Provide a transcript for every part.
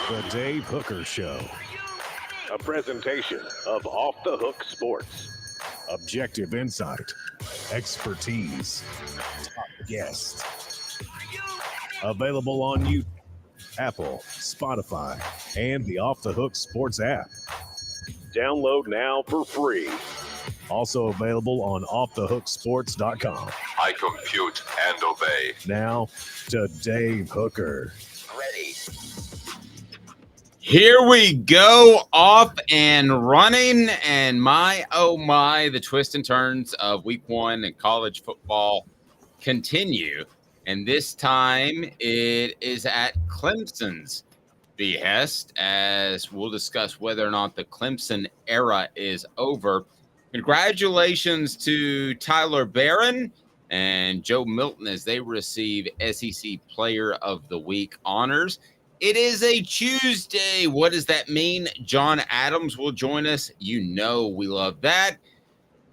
The Dave Hooker Show. A presentation of Off the Hook Sports. Objective insight, expertise, top guests. Available on YouTube, Apple, Spotify, and the Off the Hook Sports app. Download now for free. Also available on offthehooksports.com. I compute and obey. Now to Dave Hooker. Ready. Here we go, off and running, and my, oh my, the twists and turns of week one in college football continue, and this time it is at Clemson's behest, as we'll discuss whether or not the Clemson era is over. Congratulations to Tyler Barron and Joe Milton as they receive SEC Player of the Week honors. It is a Tuesday. What does that mean? John Adams will join us. You know we love that.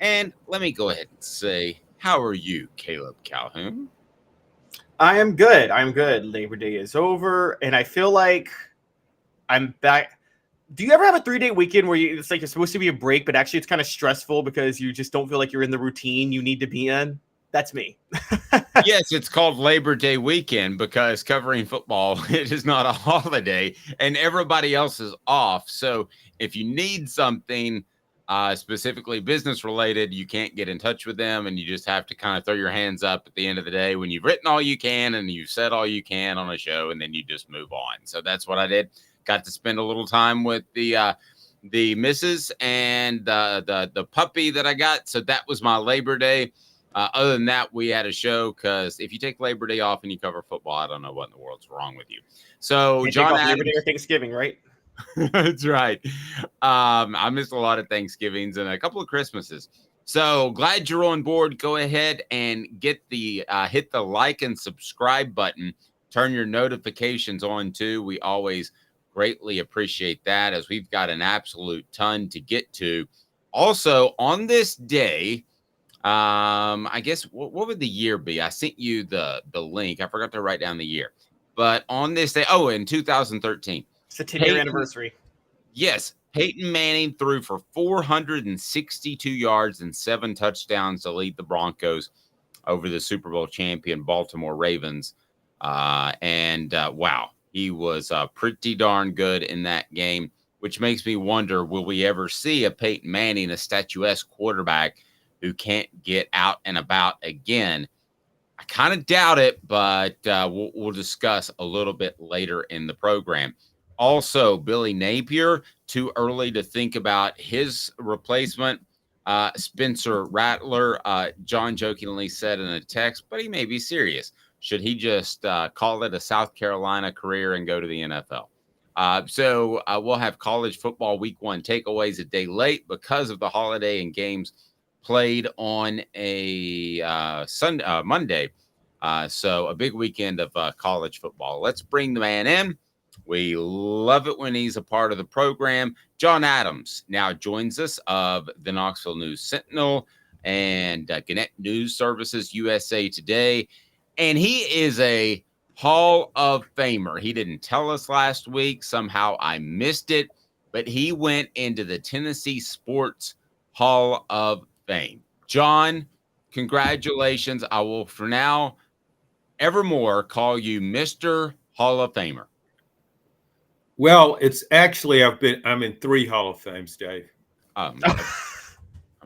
And let me go ahead and say, how are you, Caleb Calhoun? I am good. I'm good. Labor Day is over, and I feel like I'm back. Do you ever have a 3-day weekend where it's like you're supposed to be a break, but actually it's kind of stressful because you just don't feel like you're in the routine you need to be in? That's me. Yes, it's called Labor Day weekend because covering football, it is not a holiday and everybody else is off. So if you need something specifically business related, you can't get in touch with them and you just have to kind of throw your hands up at the end of the day when you've written all you can and you've said all you can on a show, and then you just move on. So that's what I did. Got to spend a little time with the missus and the puppy that I got. So that was my Labor Day. Other than that, we had a show because if you take Labor Day off and you cover football, I don't know what in the world's wrong with you. So John Adams, Labor Day or Thanksgiving, right? That's right. I missed a lot of Thanksgivings and a couple of Christmases. So glad you're on board. Go ahead and get the hit the like and subscribe button. Turn your notifications on too. We always greatly appreciate that as we've got an absolute ton to get to. Also on this day, I guess what would the year be? I sent you the link. I forgot to write down the year. But on this day, in 2013. It's the 10-year anniversary. Yes. Peyton Manning threw for 462 yards and 7 touchdowns to lead the Broncos over the Super Bowl champion Baltimore Ravens. Wow, he was pretty darn good in that game, which makes me wonder, will we ever see a Peyton Manning, a statuesque quarterback who can't get out and about again? I kind of doubt it, but we'll discuss a little bit later in the program. Also, Billy Napier, too early to think about his replacement. Spencer Rattler, John jokingly said in a text, but he may be serious. Should he just call it a South Carolina career and go to the NFL? So we'll have college football week one takeaways a day late because of the holiday and games played on a Monday. So a big weekend of college football. Let's bring the man in. We love it when he's a part of the program. John Adams now joins us of the Knoxville News Sentinel and Gannett News Services USA Today. And he is a Hall of Famer. He didn't tell us last week. Somehow I missed it. But he went into the Tennessee Sports Hall of Fame. John, congratulations. I will, for now, evermore call you Mr. Hall of Famer. Well, it's actually I'm in 3 Hall of Fames, Dave. I'm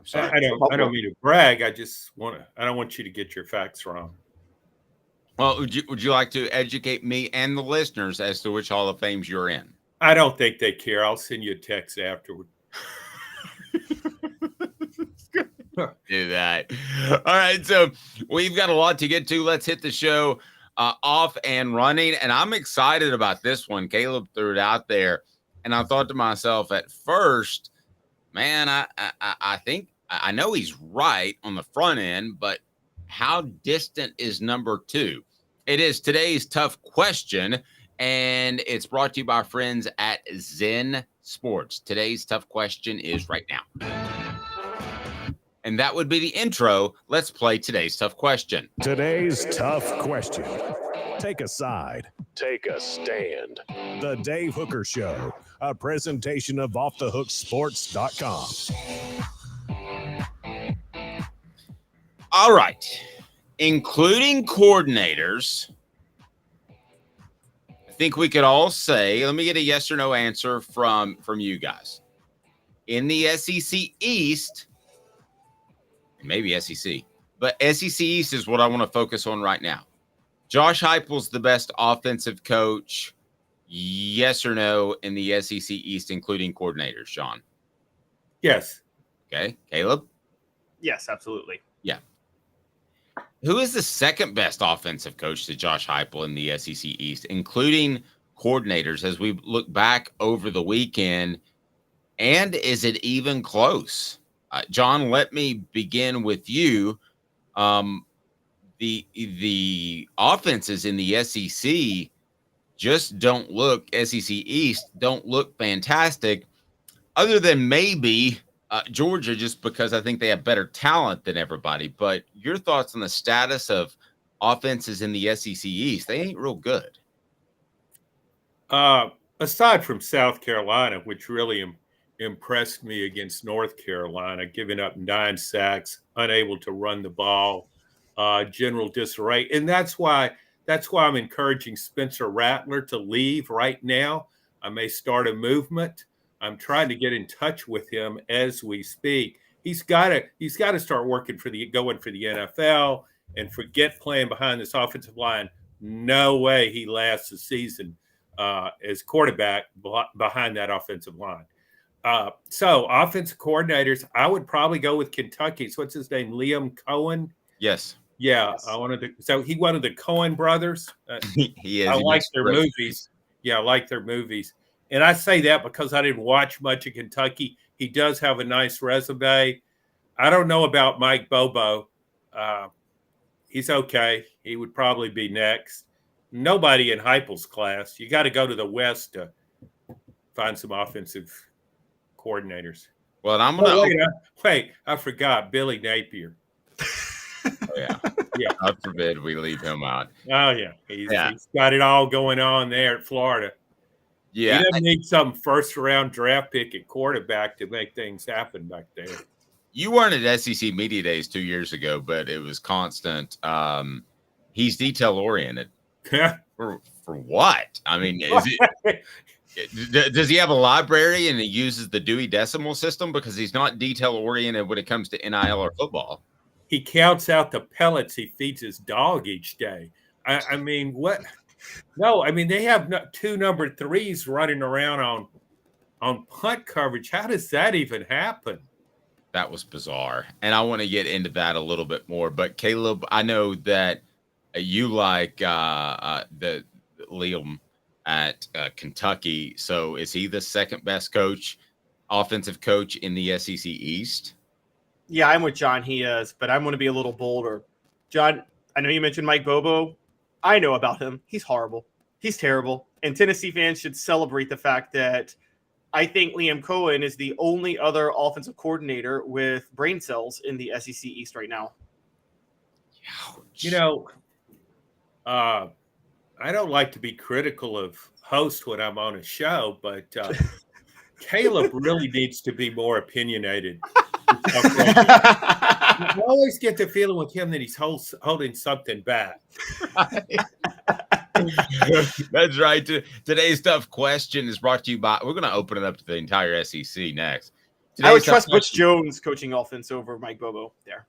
sorry. I don't mean to brag. I don't want you to get your facts wrong. Well, would you like to educate me and the listeners as to which Hall of Fames you're in? I don't think they care. I'll send you a text afterward. Do that. All right, so we've got a lot to get to. Let's hit the show off and running, and I'm excited about this one. Caleb threw it out there, and I thought to myself at first, man, I think I know he's right on the front end, but how distant is number 2? It is today's tough question, and it's brought to you by our friends at Zen Sports. Today's tough question is right now. And that would be the intro. Let's play today's tough question. Today's tough question. Take a side. Take a stand. The Dave Hooker Show, a presentation of offthehooksports.com. All right. Including coordinators, I think we could all say, let me get a yes or no answer from you guys. In the SEC East, maybe SEC, but SEC East is what I want to focus on right now. Josh Heupel's the best offensive coach, yes or no, in the SEC East, including coordinators, Sean? Yes. Okay. Caleb? Yes, absolutely. Yeah. Who is the second best offensive coach to Josh Heupel in the SEC East, including coordinators, as we look back over the weekend? And is it even close? John, let me begin with you. The offenses in the SEC just don't look, SEC East don't look fantastic, other than maybe Georgia, just because I think they have better talent than everybody. But your thoughts on the status of offenses in the SEC East? They ain't real good. Aside from South Carolina, which really impressed me against North Carolina, giving up 9 sacks, unable to run the ball, general disarray. And that's why I'm encouraging Spencer Rattler to leave right now. I may start a movement. I'm trying to get in touch with him as we speak. He's got to start going for the NFL and forget playing behind this offensive line. No way he lasts the season as quarterback behind that offensive line. So offensive coordinators, I would probably go with Kentucky's. What's his name? Liam Cohen. Yes. Yeah. Yes. He one of the Cohen brothers. He is. I like their movies. Yeah, I like their movies. And I say that because I didn't watch much of Kentucky. He does have a nice resume. I don't know about Mike Bobo. He's okay. He would probably be next. Nobody in Heupel's class. You got to go to the West to find some offensive coordinators. Well, I'm going to wait. I forgot Billy Napier. Oh, yeah. Yeah. God forbid we leave him out. Oh, yeah. He's got it all going on there at Florida. Yeah. He doesn't need some first-round draft pick at quarterback to make things happen back there. You weren't at SEC Media Days 2 years ago, but it was constant. He's detail-oriented. For what? I mean, does he have a library and he uses the Dewey Decimal System? Because he's not detail-oriented when it comes to NIL or football. He counts out the pellets he feeds his dog each day. I mean, what? No, I mean, they have 2 number 3s running around on punt coverage. How does that even happen? That was bizarre. And I want to get into that a little bit more. But Caleb, I know that you like the Liam at Kentucky. So is he the second best offensive coach in the SEC East? Yeah, I'm with John. He is, but I'm going to be a little bolder. John, I know you mentioned Mike Bobo. I know about him. He's horrible. He's terrible. And Tennessee fans should celebrate the fact that I think Liam Cohen is the only other offensive coordinator with brain cells in the SEC East right now. You know, I don't like to be critical of host when I'm on a show, but Caleb really needs to be more opinionated. I always get the feeling with him that he's holding something back. That's right. Today's tough question is brought to you by. We're going to open it up to the entire SEC next. I would trust Butch Jones coaching offense over Mike Bobo there.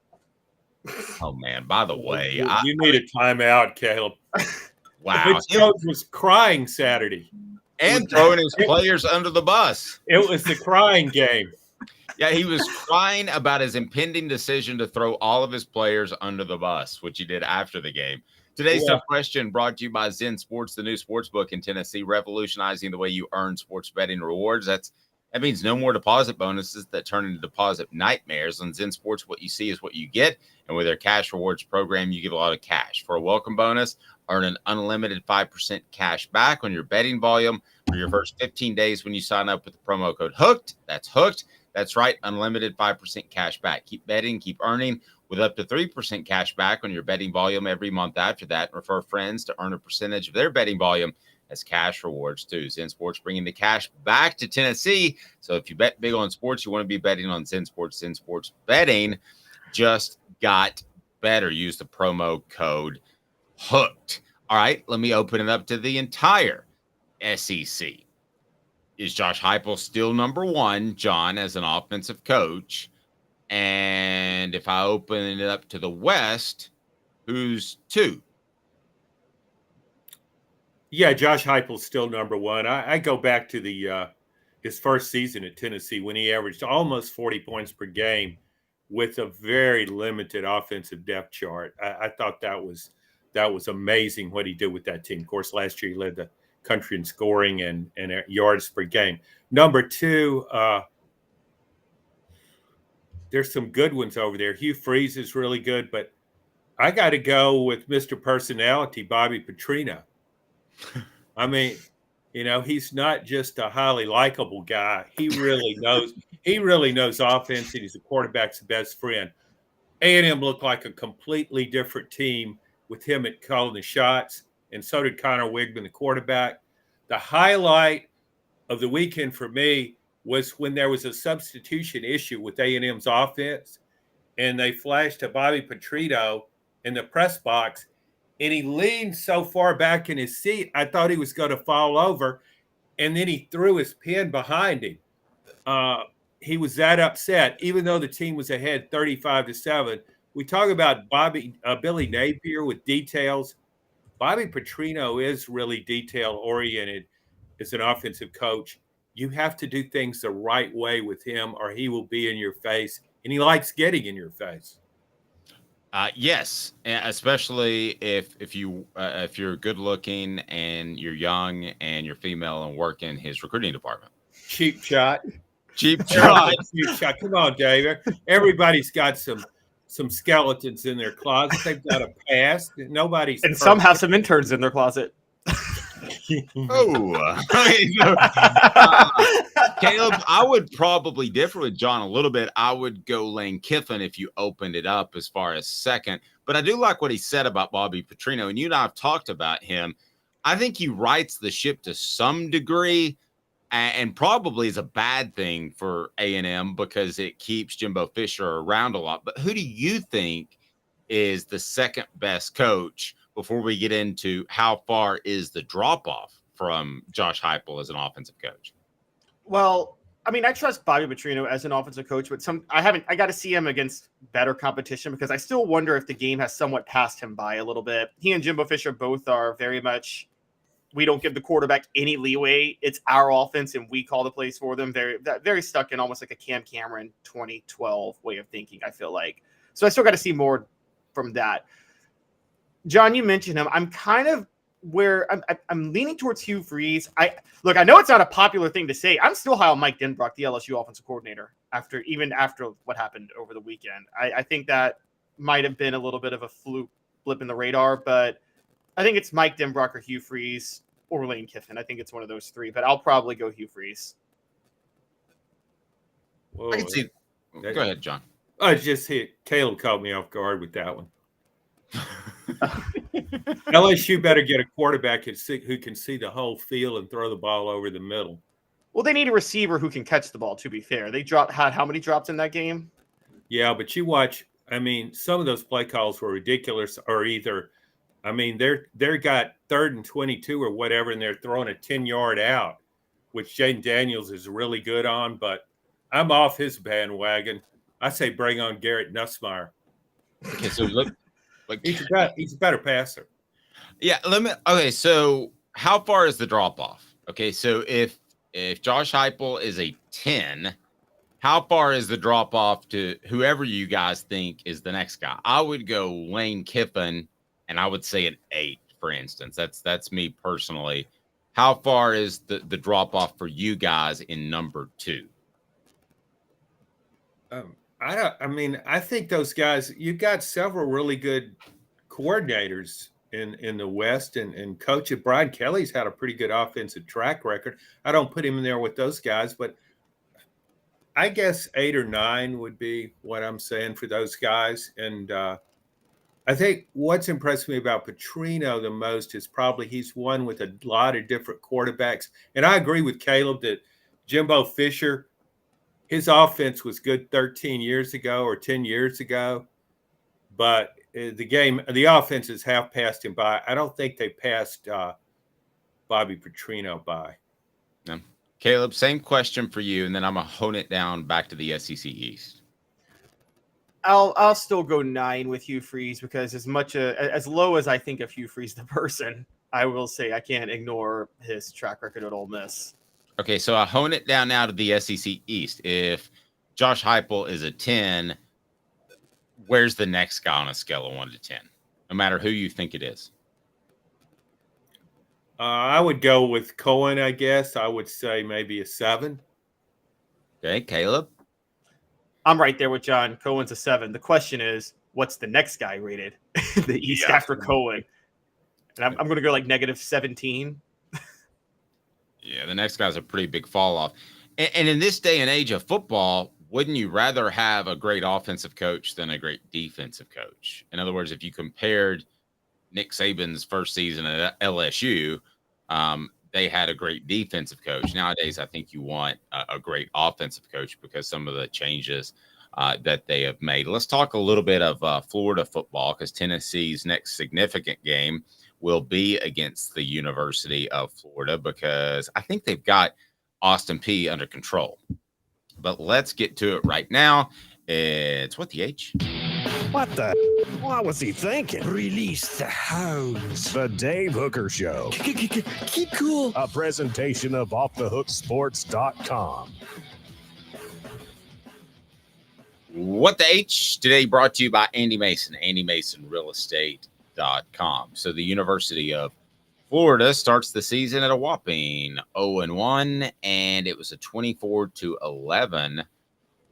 Oh man! By the way, you need a timeout, Caleb. Wow, Butch Jones was crying Saturday and throwing his players under the bus. It was the crying game. Yeah, he was crying about his impending decision to throw all of his players under the bus, which he did after the game. Today's tough question brought to you by Zen Sports, the new sports book in Tennessee, revolutionizing the way you earn sports betting rewards. That means no more deposit bonuses that turn into deposit nightmares. On Zen Sports, what you see is what you get. And with their cash rewards program, you get a lot of cash. For a welcome bonus, earn an unlimited 5% cash back on your betting volume for your first 15 days when you sign up with the promo code HOOKED. That's HOOKED. That's right, unlimited 5% cash back. Keep betting, keep earning. with up to 3% cash back on your betting volume every month after that. Refer friends to earn a percentage of their betting volume as cash rewards too. Zen Sports bringing the cash back to Tennessee. So if you bet big on sports, you want to be betting on Zen Sports. Zen Sports betting just got better. Use the promo code HOOKED. All right, let me open it up to the entire SEC. Is Josh Heupel still number one, John, as an offensive coach? And if I open it up to the West, who's two? Yeah, Josh Heupel's still number one. I go back to the his first season at Tennessee when he averaged almost 40 points per game with a very limited offensive depth chart. I thought that was amazing what he did with that team. Of course, last year he led the country in scoring and yards per game. Number two, there's some good ones over there. Hugh Freeze is really good, but I got to go with Mr. Personality, Bobby Petrino. I mean, he's not just a highly likable guy. He really knows offense, and he's the quarterback's best friend. A&M looked like a completely different team with him at calling the shots, and so did Connor Wigman, the quarterback. The highlight of the weekend for me was when there was a substitution issue with A&M's offense, and they flashed to Bobby Petrino in the press box, and he leaned so far back in his seat, I thought he was going to fall over, and then he threw his pen behind him. He was that upset, even though the team was ahead 35-7. We talk about Billy Napier with details. Bobby Petrino is really detail-oriented as an offensive coach. You have to do things the right way with him, or he will be in your face, and he likes getting in your face. Yes, especially if you're good looking and you're young and you're female and work in his recruiting department. Cheap shot. Cheap shot. Cheap shot. Come on, Dave. Everybody's got some skeletons in their closet. They've got a past. Nobody's and some have some interns in their closet. Caleb, I would probably differ with John a little bit. I would go Lane Kiffin if you opened it up as far as second. But I do like what he said about Bobby Petrino, and you and I have talked about him. I think he rights the ship to some degree, and probably is a bad thing for A&M because it keeps Jimbo Fisher around a lot. But who do you think is the second best coach before we get into how far is the drop-off from Josh Heupel as an offensive coach? Well, I mean, I trust Bobby Petrino as an offensive coach, but I got to see him against better competition because I still wonder if the game has somewhat passed him by a little bit. He and Jimbo Fisher both are very much, we don't give the quarterback any leeway. It's our offense and we call the plays for them. Very stuck in almost like a Cam Cameron 2012 way of thinking, I feel like. So I still got to see more from that. John, you mentioned him. I'm kind of where I'm leaning towards Hugh Freeze. I know it's not a popular thing to say. I'm still high on Mike Denbrock, the LSU offensive coordinator, after what happened over the weekend. I think that might have been a little bit of a fluke blip in the radar, but I think it's Mike Denbrock or Hugh Freeze or Lane Kiffin. I think it's one of those three, but I'll probably go Hugh Freeze. Whoa. I can see. Go ahead, John. I just hit. Caleb caught me off guard with that one. LSU better get a quarterback who can see the whole field and throw the ball over the middle. Well, they need a receiver who can catch the ball, to be fair. They had how many drops in that game? Yeah, but you watch, I mean, some of those play calls were ridiculous, or either, I mean, they're got 3rd and 22 or whatever, and they're throwing a 10-yard out, which Jaden Daniels is really good on, but I'm off his bandwagon. I say bring on Garrett Nussmeier. Okay, so look. He's a better passer. Yeah, okay, so how far is the drop off? Okay, so if Josh Heupel is a 10, how far is the drop off to whoever you guys think is the next guy? I would go Lane Kiffin, and I would say an 8, for instance. That's me personally. How far is the drop off for you guys in number 2? I think those guys, you've got several really good coordinators in the West, and Coach Brian Kelly's had a pretty good offensive track record. I don't put him in there with those guys, but I guess 8 or 9 would be what I'm saying for those guys. And I think what's impressed me about Petrino the most is probably he's won with a lot of different quarterbacks. And I agree with Caleb that Jimbo Fisher, his offense was good 13 years ago or 10 years ago. But the offenses have passed him by. I don't think they passed Bobby Petrino by. No. Caleb, same question for you, and then I'm going to hone it down back to the SEC East. I'll still go 9 with Hugh Freeze because as low as I think of Hugh Freeze the person, I will say I can't ignore his track record at Ole Miss. Okay, so I hone it down now to the SEC East. If Josh Heupel is a 10, where's the next guy on a scale of 1 to 10? No matter who you think it is. I would go with Cohen, I guess. I would say maybe a 7. Okay, Caleb? I'm right there with John. Cohen's a 7. The question is, what's the next guy rated in the East after Cohen? And I'm going to go like -17. Yeah, the next guy's a pretty big fall off. And in this day and age of football, wouldn't you rather have a great offensive coach than a great defensive coach? In other words, if you compared Nick Saban's first season at LSU, they had a great defensive coach. Nowadays, I think you want a great offensive coach because some of the changes that they have made. Let's talk a little bit of Florida football because Tennessee's next significant game will be against the University of Florida because I think they've got Austin Peay under control. But let's get to it right now. It's what the H? What the? What was he thinking? Release the hounds. The Dave Hooker Show. Keep cool. A presentation of offthehooksports.com. What the H? Today brought to you by Andy Mason, andymasonrealestate.com. So the University of Florida starts the season at a whopping 0-1, and it was a 24-11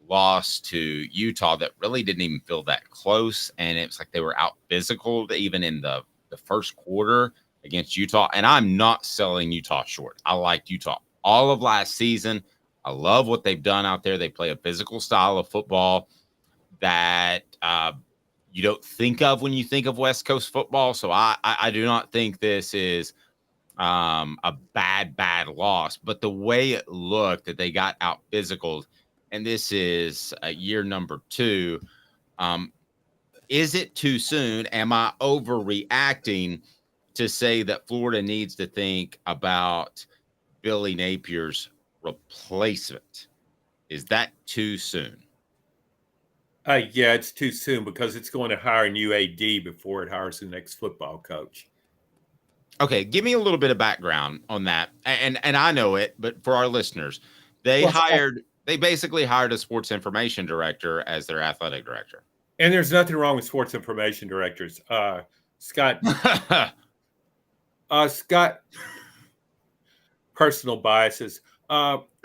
loss to Utah that really didn't even feel that close. And it was like they were out physical even in the first quarter against Utah. And I'm not selling Utah short. I liked Utah all of last season. I love what they've done out there. They play a physical style of football that you don't think of when you think of West Coast football. So I do not think this is a bad loss. But the way it looked that they got out physical, and this is year number 2, is it too soon? Am I overreacting to say that Florida needs to think about Billy Napier's replacement? Is that too soon? Yeah, it's too soon because it's going to hire a new AD before it hires the next football coach. Okay, give me a little bit of background on that. And I know it, but for our listeners, they basically hired a sports information director as their athletic director. And there's nothing wrong with sports information directors. Scott, personal biases.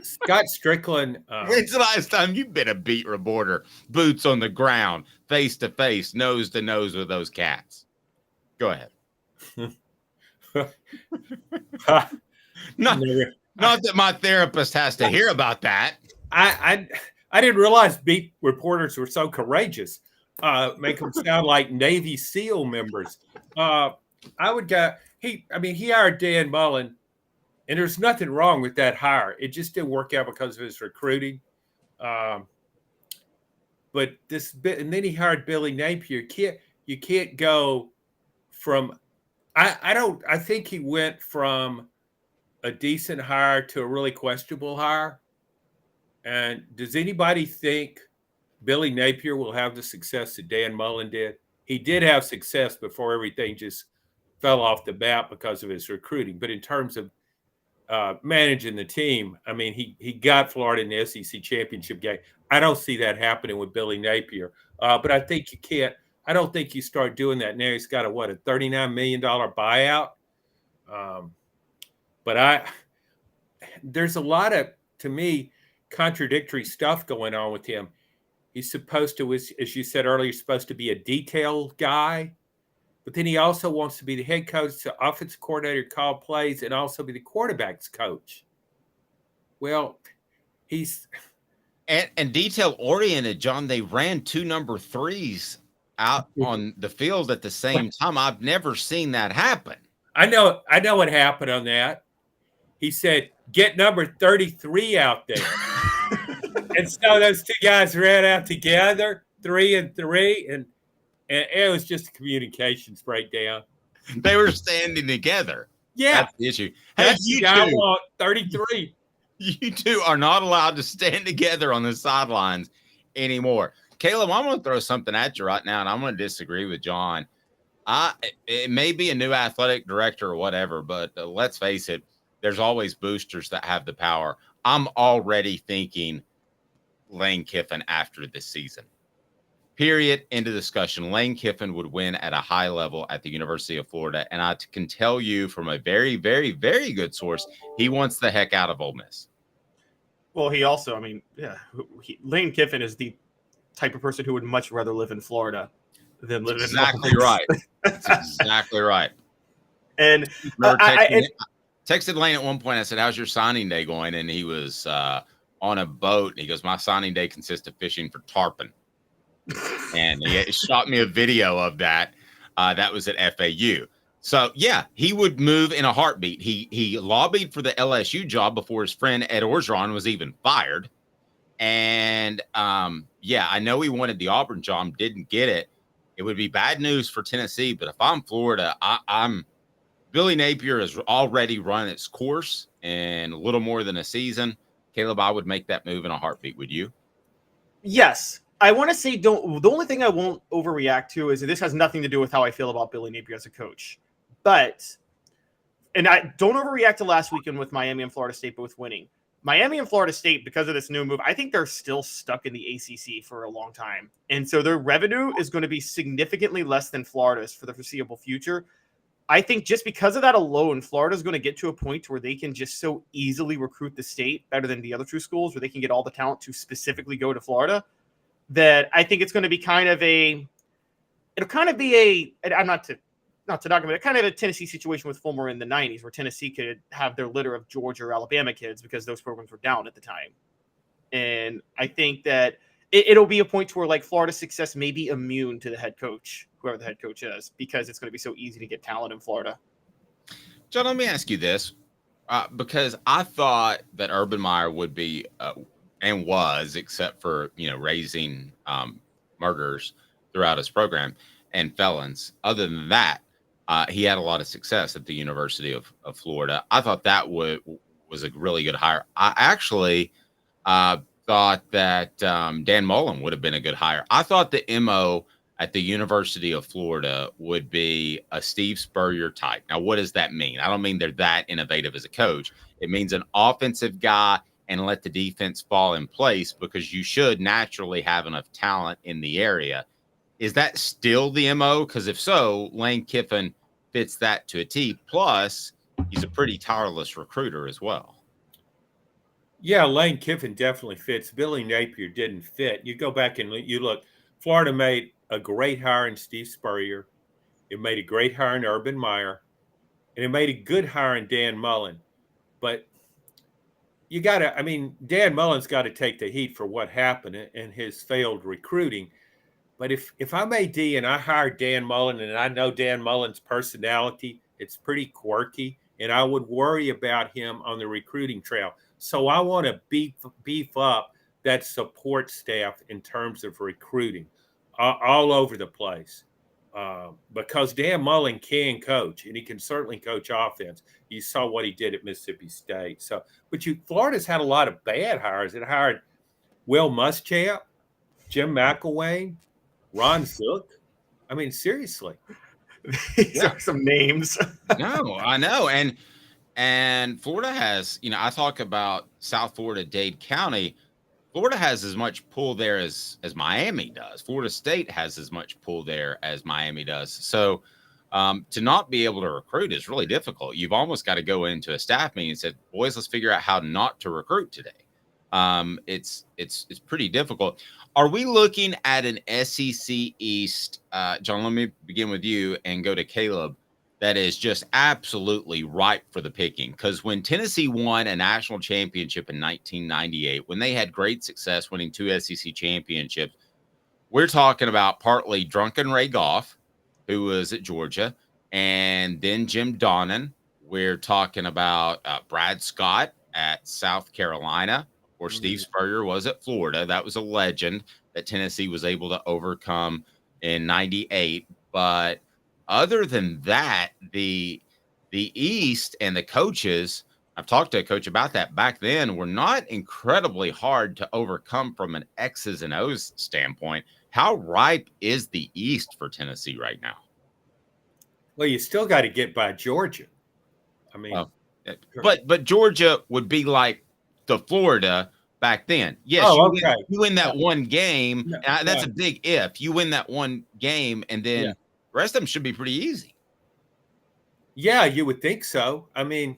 Scott Strickland. When's the last time you've been a beat reporter? Boots on the ground, face to face, nose to nose with those cats. Go ahead. Not that my therapist has to hear about that. I didn't realize beat reporters were so courageous. Make them sound like Navy SEAL members. I would go. He hired Dan Mullen, and there's nothing wrong with that hire. It just didn't work out because of his recruiting. But this bit, and then he hired Billy Napier. You can't go from. I think he went from a decent hire to a really questionable hire. And does anybody think Billy Napier will have the success that Dan Mullen did? He did have success before everything just fell off the bat because of his recruiting. But in terms of managing the team, he got Florida in the SEC championship game. I don't see that happening with Billy Napier. But I think you can't. I don't think you start doing that now. He's got a $39 million buyout. But there's a lot of, to me, contradictory stuff going on with him. He's supposed to, as you said earlier, supposed to be a detail guy, but then he also wants to be the head coach, the offensive coordinator, call plays, and also be the quarterback's coach. Well, And detail oriented, John. They ran 2 number 3s out on the field at the same time. I've never seen that happen. I know what happened on that. He said, "Get number 33 out there." And so those two guys ran out together, 3 and 3, and it was just a communications breakdown. They were standing together. Yeah, That's the issue. Hey, that's you the guy I two, want, 33. you two are not allowed to stand together on the sidelines anymore. Caleb, I'm going to throw something at you right now, and I'm going to disagree with John. It may be a new athletic director or whatever, but let's face it, there's always boosters that have the power. I'm already thinking Lane Kiffin after this season. Period. End of discussion. Lane Kiffin would win at a high level at the University of Florida. And I can tell you from a very, very, very good source, he wants the heck out of Ole Miss. Well, he also, Lane Kiffin is the type of person who would much rather live in Florida than live in Exactly right. That's exactly right. And I texted Lane at one point. I said, "How's your signing day going?" And he was on a boat. And he goes, "My signing day consists of fishing for tarpon." And he shot me a video of that. That was at FAU. So, yeah, he would move in a heartbeat. He lobbied for the LSU job before his friend Ed Orgeron was even fired. And, I know he wanted the Auburn job, didn't get it. It would be bad news for Tennessee. But if I'm Florida, I'm Billy Napier has already run its course in a little more than a season. Caleb, I would make that move in a heartbeat. Would you? Yes. I want to say the only thing I won't overreact to is that this has nothing to do with how I feel about Billy Napier as a coach. And I don't overreact to last weekend with Miami and Florida State, but with winning. Miami and Florida State, because of this new move, I think they're still stuck in the ACC for a long time. And so their revenue is going to be significantly less than Florida's for the foreseeable future. I think just because of that alone, Florida is going to get to a point where they can just so easily recruit the state better than the other two schools, where they can get all the talent to specifically go to Florida, that I think it's going to be kind of a Tennessee situation with Fulmer in the 90s, where Tennessee could have their litter of Georgia or Alabama kids because those programs were down at the time. And I think that it'll be a point to where like Florida's success may be immune to the head coach, whoever the head coach is, because it's going to be so easy to get talent in Florida. John, let me ask you this, because I thought that Urban Meyer would be and was, except for raising murderers throughout his program and felons. Other than that, he had a lot of success at the University of Florida. I thought that was a really good hire. I actually thought that Dan Mullen would have been a good hire. I thought the MO at the University of Florida would be a Steve Spurrier type. Now, what does that mean? I don't mean they're that innovative as a coach. It means an offensive guy and let the defense fall in place, because you should naturally have enough talent in the area. Is that still the MO? Because if so, Lane Kiffin fits that to a T. Plus, he's a pretty tireless recruiter as well. Yeah, Lane Kiffin definitely fits. Billy Napier didn't fit. You go back and you look, Florida made a great hire in Steve Spurrier. It made a great hire in Urban Meyer. And it made a good hire in Dan Mullen. But Dan Mullen's got to take the heat for what happened and his failed recruiting. But if I'm AD and I hire Dan Mullen and I know Dan Mullen's personality, it's pretty quirky, and I would worry about him on the recruiting trail. So I want to beef up that support staff in terms of recruiting all over the place. Because Dan Mullen can coach, and he can certainly coach offense. You saw what he did at Mississippi State. Florida's had a lot of bad hires. It hired Will Muschamp, Jim McElwain, Ron Zook. I mean, seriously. These are some names. No, I know. And Florida has, I talk about South Florida, Dade County. Florida has as much pull there as Miami does. Florida State has as much pull there as Miami does. So to not be able to recruit is really difficult. You've almost got to go into a staff meeting and say, boys, let's figure out how not to recruit today. It's pretty difficult. Are we looking at an SEC East, John, let me begin with you and go to Caleb, that is just absolutely ripe for the picking. Because when Tennessee won a national championship in 1998, when they had great success winning 2 SEC championships, we're talking about partly drunken Ray Goff, who was at Georgia, and then Jim Donnan. We're talking about Brad Scott at South Carolina, or Steve Spurrier was at Florida. That was a legend that Tennessee was able to overcome in 98. But other than that, the East and the coaches, I've talked to a coach about that back then, were not incredibly hard to overcome from an X's and O's standpoint. How ripe is the East for Tennessee right now? Well, you still got to get by Georgia. I mean, but Georgia would be like the Florida back then. Yes, you win that one game. That's a big if. You win that one game, and then the rest of them should be pretty easy. Yeah, you would think so. I mean,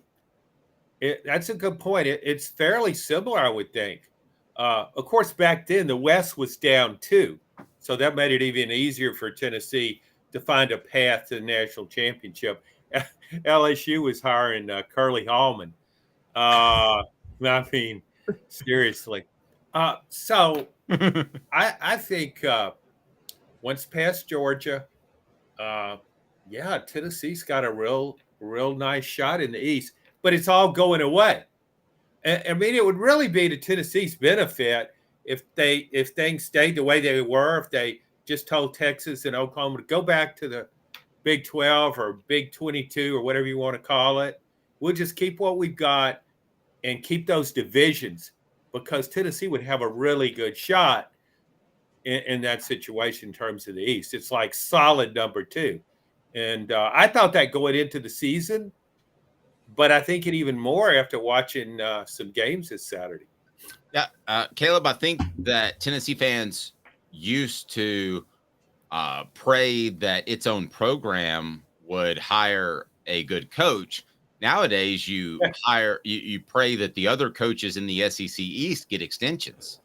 that's a good point. It's fairly similar, I would think. Of course, back then, the West was down too. So that made it even easier for Tennessee to find a path to the national championship. LSU was hiring Curly Hallman. I mean, seriously. So I think once past Georgia, Tennessee's got a real nice shot in the East, but it's all going away. I mean, it would really be to Tennessee's benefit if things stayed the way they were, if they just told Texas and Oklahoma to go back to the Big 12 or Big 22 or whatever you want to call it. We'll just keep what we've got and keep those divisions, because Tennessee would have a really good shot in that situation in terms of the East. It's like solid number 2. And I thought that going into the season, but I think it even more after watching some games this Saturday. Yeah, Caleb, I think that Tennessee fans used to pray that its own program would hire a good coach. Nowadays, you pray that the other coaches in the SEC East get extensions.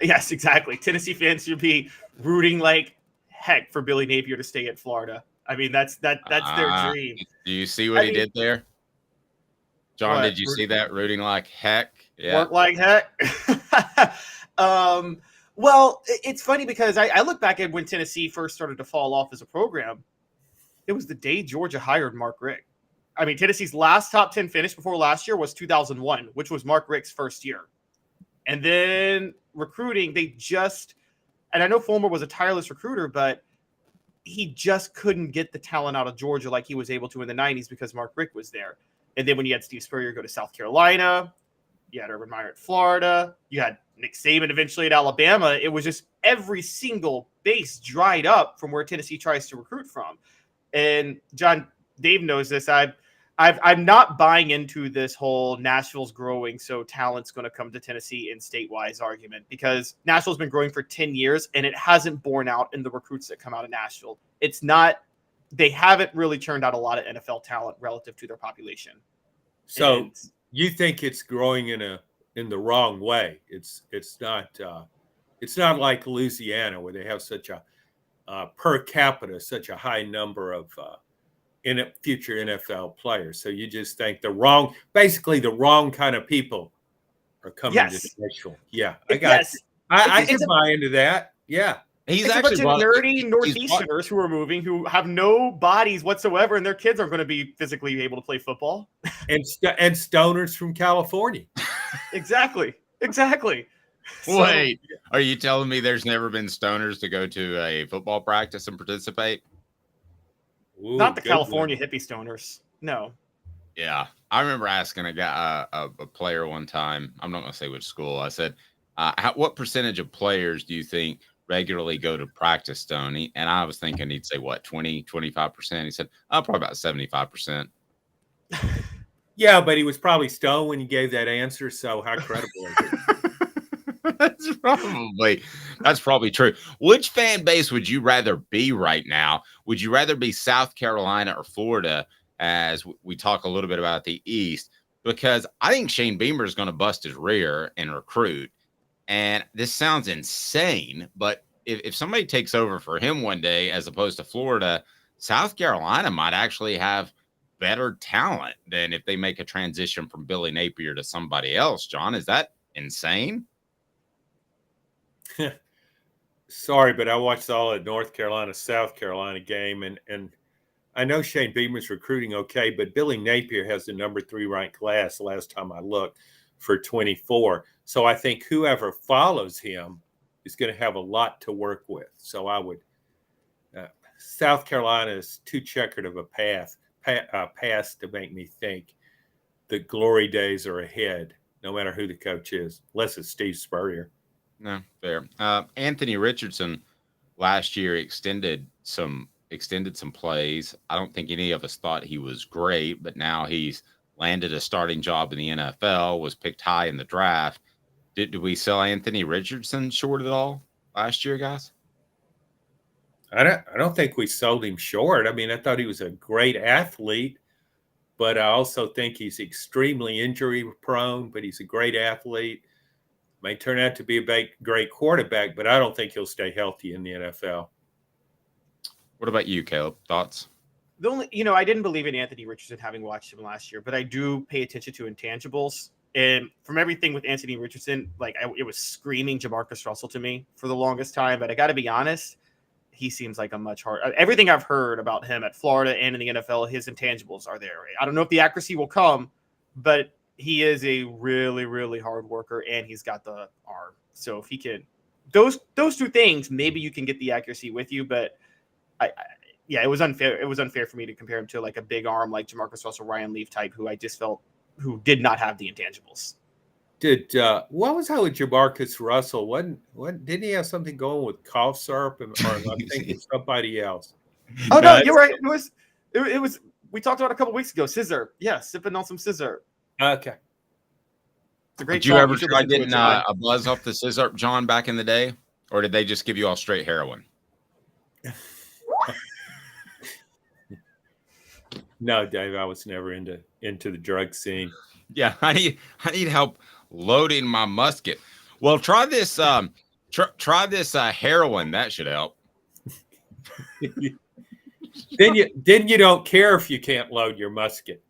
Yes, exactly. Tennessee fans should be rooting like heck for Billy Napier to stay at Florida. I mean, that's their dream. Do you see what he did there? John, did you see that? Rooting like heck? Yeah. Work like heck. Well, it's funny because I look back at when Tennessee first started to fall off as a program. It was the day Georgia hired Mark Richt. I mean, Tennessee's last top 10 finish before last year was 2001, which was Mark Richt's first year. And then recruiting, and I know Fulmer was a tireless recruiter, but he just couldn't get the talent out of Georgia like he was able to in the 90s because Mark Richt was there. And then when you had Steve Spurrier go to South Carolina, you had Urban Meyer at Florida, you had Nick Saban eventually at Alabama. It was just every single base dried up from where Tennessee tries to recruit from. And John, Dave knows this. I'm not buying into this whole Nashville's growing, so talent's going to come to Tennessee in state-wise argument, because Nashville's been growing for 10 years and it hasn't borne out in the recruits that come out of Nashville. They haven't really turned out a lot of NFL talent relative to their population. So you think it's growing in the wrong way? It's not like Louisiana, where they have such a per capita, such a high number of future NFL players. So you just think the wrong kind of people are coming to Nashville. Yeah, I can buy into that. Yeah. It's actually a bunch of nerdy Northeasterners who are moving, who have no bodies whatsoever, and their kids aren't going to be physically able to play football. and stoners from California. Exactly. Wait, are you telling me there's never been stoners to go to a football practice and participate? Ooh, not the California hippie stoners. No. Yeah. I remember asking a guy, a player one time, I'm not going to say which school. I said, what percentage of players do you think regularly go to practice, Stoney? And I was thinking he'd say, what, 20, 25%? He said, probably about 75%. Yeah, but he was probably stoned when he gave that answer. So how credible is it? That's probably true. Which fan base would you rather be right now? Would you rather be South Carolina or Florida, as we talk a little bit about the East? Because I think Shane Beamer is going to bust his rear and recruit. And this sounds insane, but if somebody takes over for him one day, as opposed to Florida, South Carolina might actually have better talent than if they make a transition from Billy Napier to somebody else. John, is that insane? Sorry, but I watched all of North Carolina, South Carolina game, and I know Shane Beamer's recruiting okay, but Billy Napier has the number 3 ranked class last time I looked for 24. So I think whoever follows him is going to have a lot to work with. So I would South Carolina is too checkered of a path to make me think the glory days are ahead, no matter who the coach is, unless it's Steve Spurrier. No, fair. Anthony Richardson last year extended some plays. I don't think any of us thought he was great, but now he's landed a starting job in the NFL, was picked high in the draft. Did we sell Anthony Richardson short at all last year, guys? I don't think we sold him short. I mean, I thought he was a great athlete, but I also think he's extremely injury prone, but he's a great athlete. May turn out to be a great quarterback, but I don't think he'll stay healthy in the NFL. What about you, Caleb? Thoughts? The only, I didn't believe in Anthony Richardson having watched him last year, but I do pay attention to intangibles. And from everything with Anthony Richardson, it was screaming Jamarcus Russell to me for the longest time. But I got to be honest, he seems like a much harder. Everything I've heard about him at Florida and in the NFL, his intangibles are there. I don't know if the accuracy will come, but he is a really, really hard worker, and he's got the arm. So if he can, those 2 things, maybe you can get the accuracy with you. But it was unfair. It was unfair for me to compare him to like a big arm like Jamarcus Russell, Ryan Leaf type, who I just felt who did not have the intangibles. What was that with Jamarcus Russell? Didn't he have something going with cough syrup, or am I thinking somebody else? Oh no, you're right. It was. We talked about it a couple weeks ago. Scissor, yeah, sipping on some scissor. Okay. It's a great. Did you ever try getting a buzz off the scissor, John, back in the day, or did they just give you all straight heroin? No, Dave, I was never into the drug scene. Yeah, I need help loading my musket. Well, try this heroin. That should help. Then you don't care if you can't load your musket.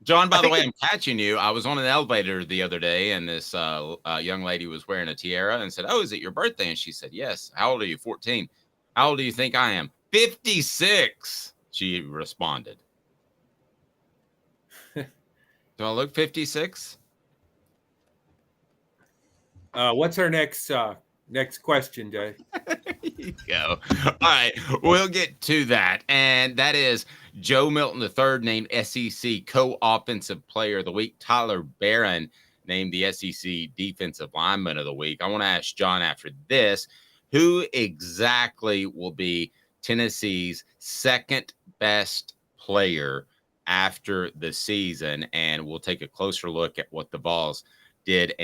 John, by the way, I'm catching you. I was on an elevator the other day, and this young lady was wearing a tiara and said, "Oh, is it your birthday?" And she said, "Yes." "How old are you?" 14. "How old do you think I am?" 56. She responded. Do I look 56? What's our next question, Dave? There you go. All right, we'll get to that. And that is Joe Milton III named SEC Co-Offensive Player of the Week. Tyler Barron named the SEC Defensive Lineman of the Week. I want to ask John after this, who exactly will be Tennessee's second best player after the season? And we'll take a closer look at what the Vols did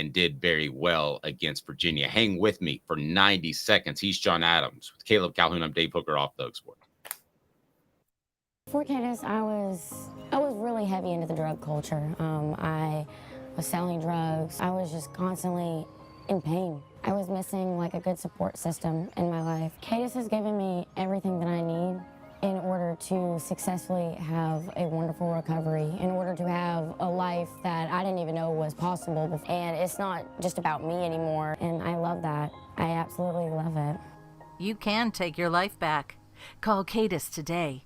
very well against Virginia. Hang with me for 90 seconds. He's John Adams with Caleb Calhoun. I'm Dave Hooker off the Oak Sport. Before Candace, I was really heavy into the drug culture. I was selling drugs. I was just constantly in pain. I was missing like a good support system in my life. Candace has given me everything that I need in order to successfully have a wonderful recovery, in order to have a life that I didn't even know was possible. And it's not just about me anymore, and I love that. I absolutely love it. You can take your life back. Call Cadis today.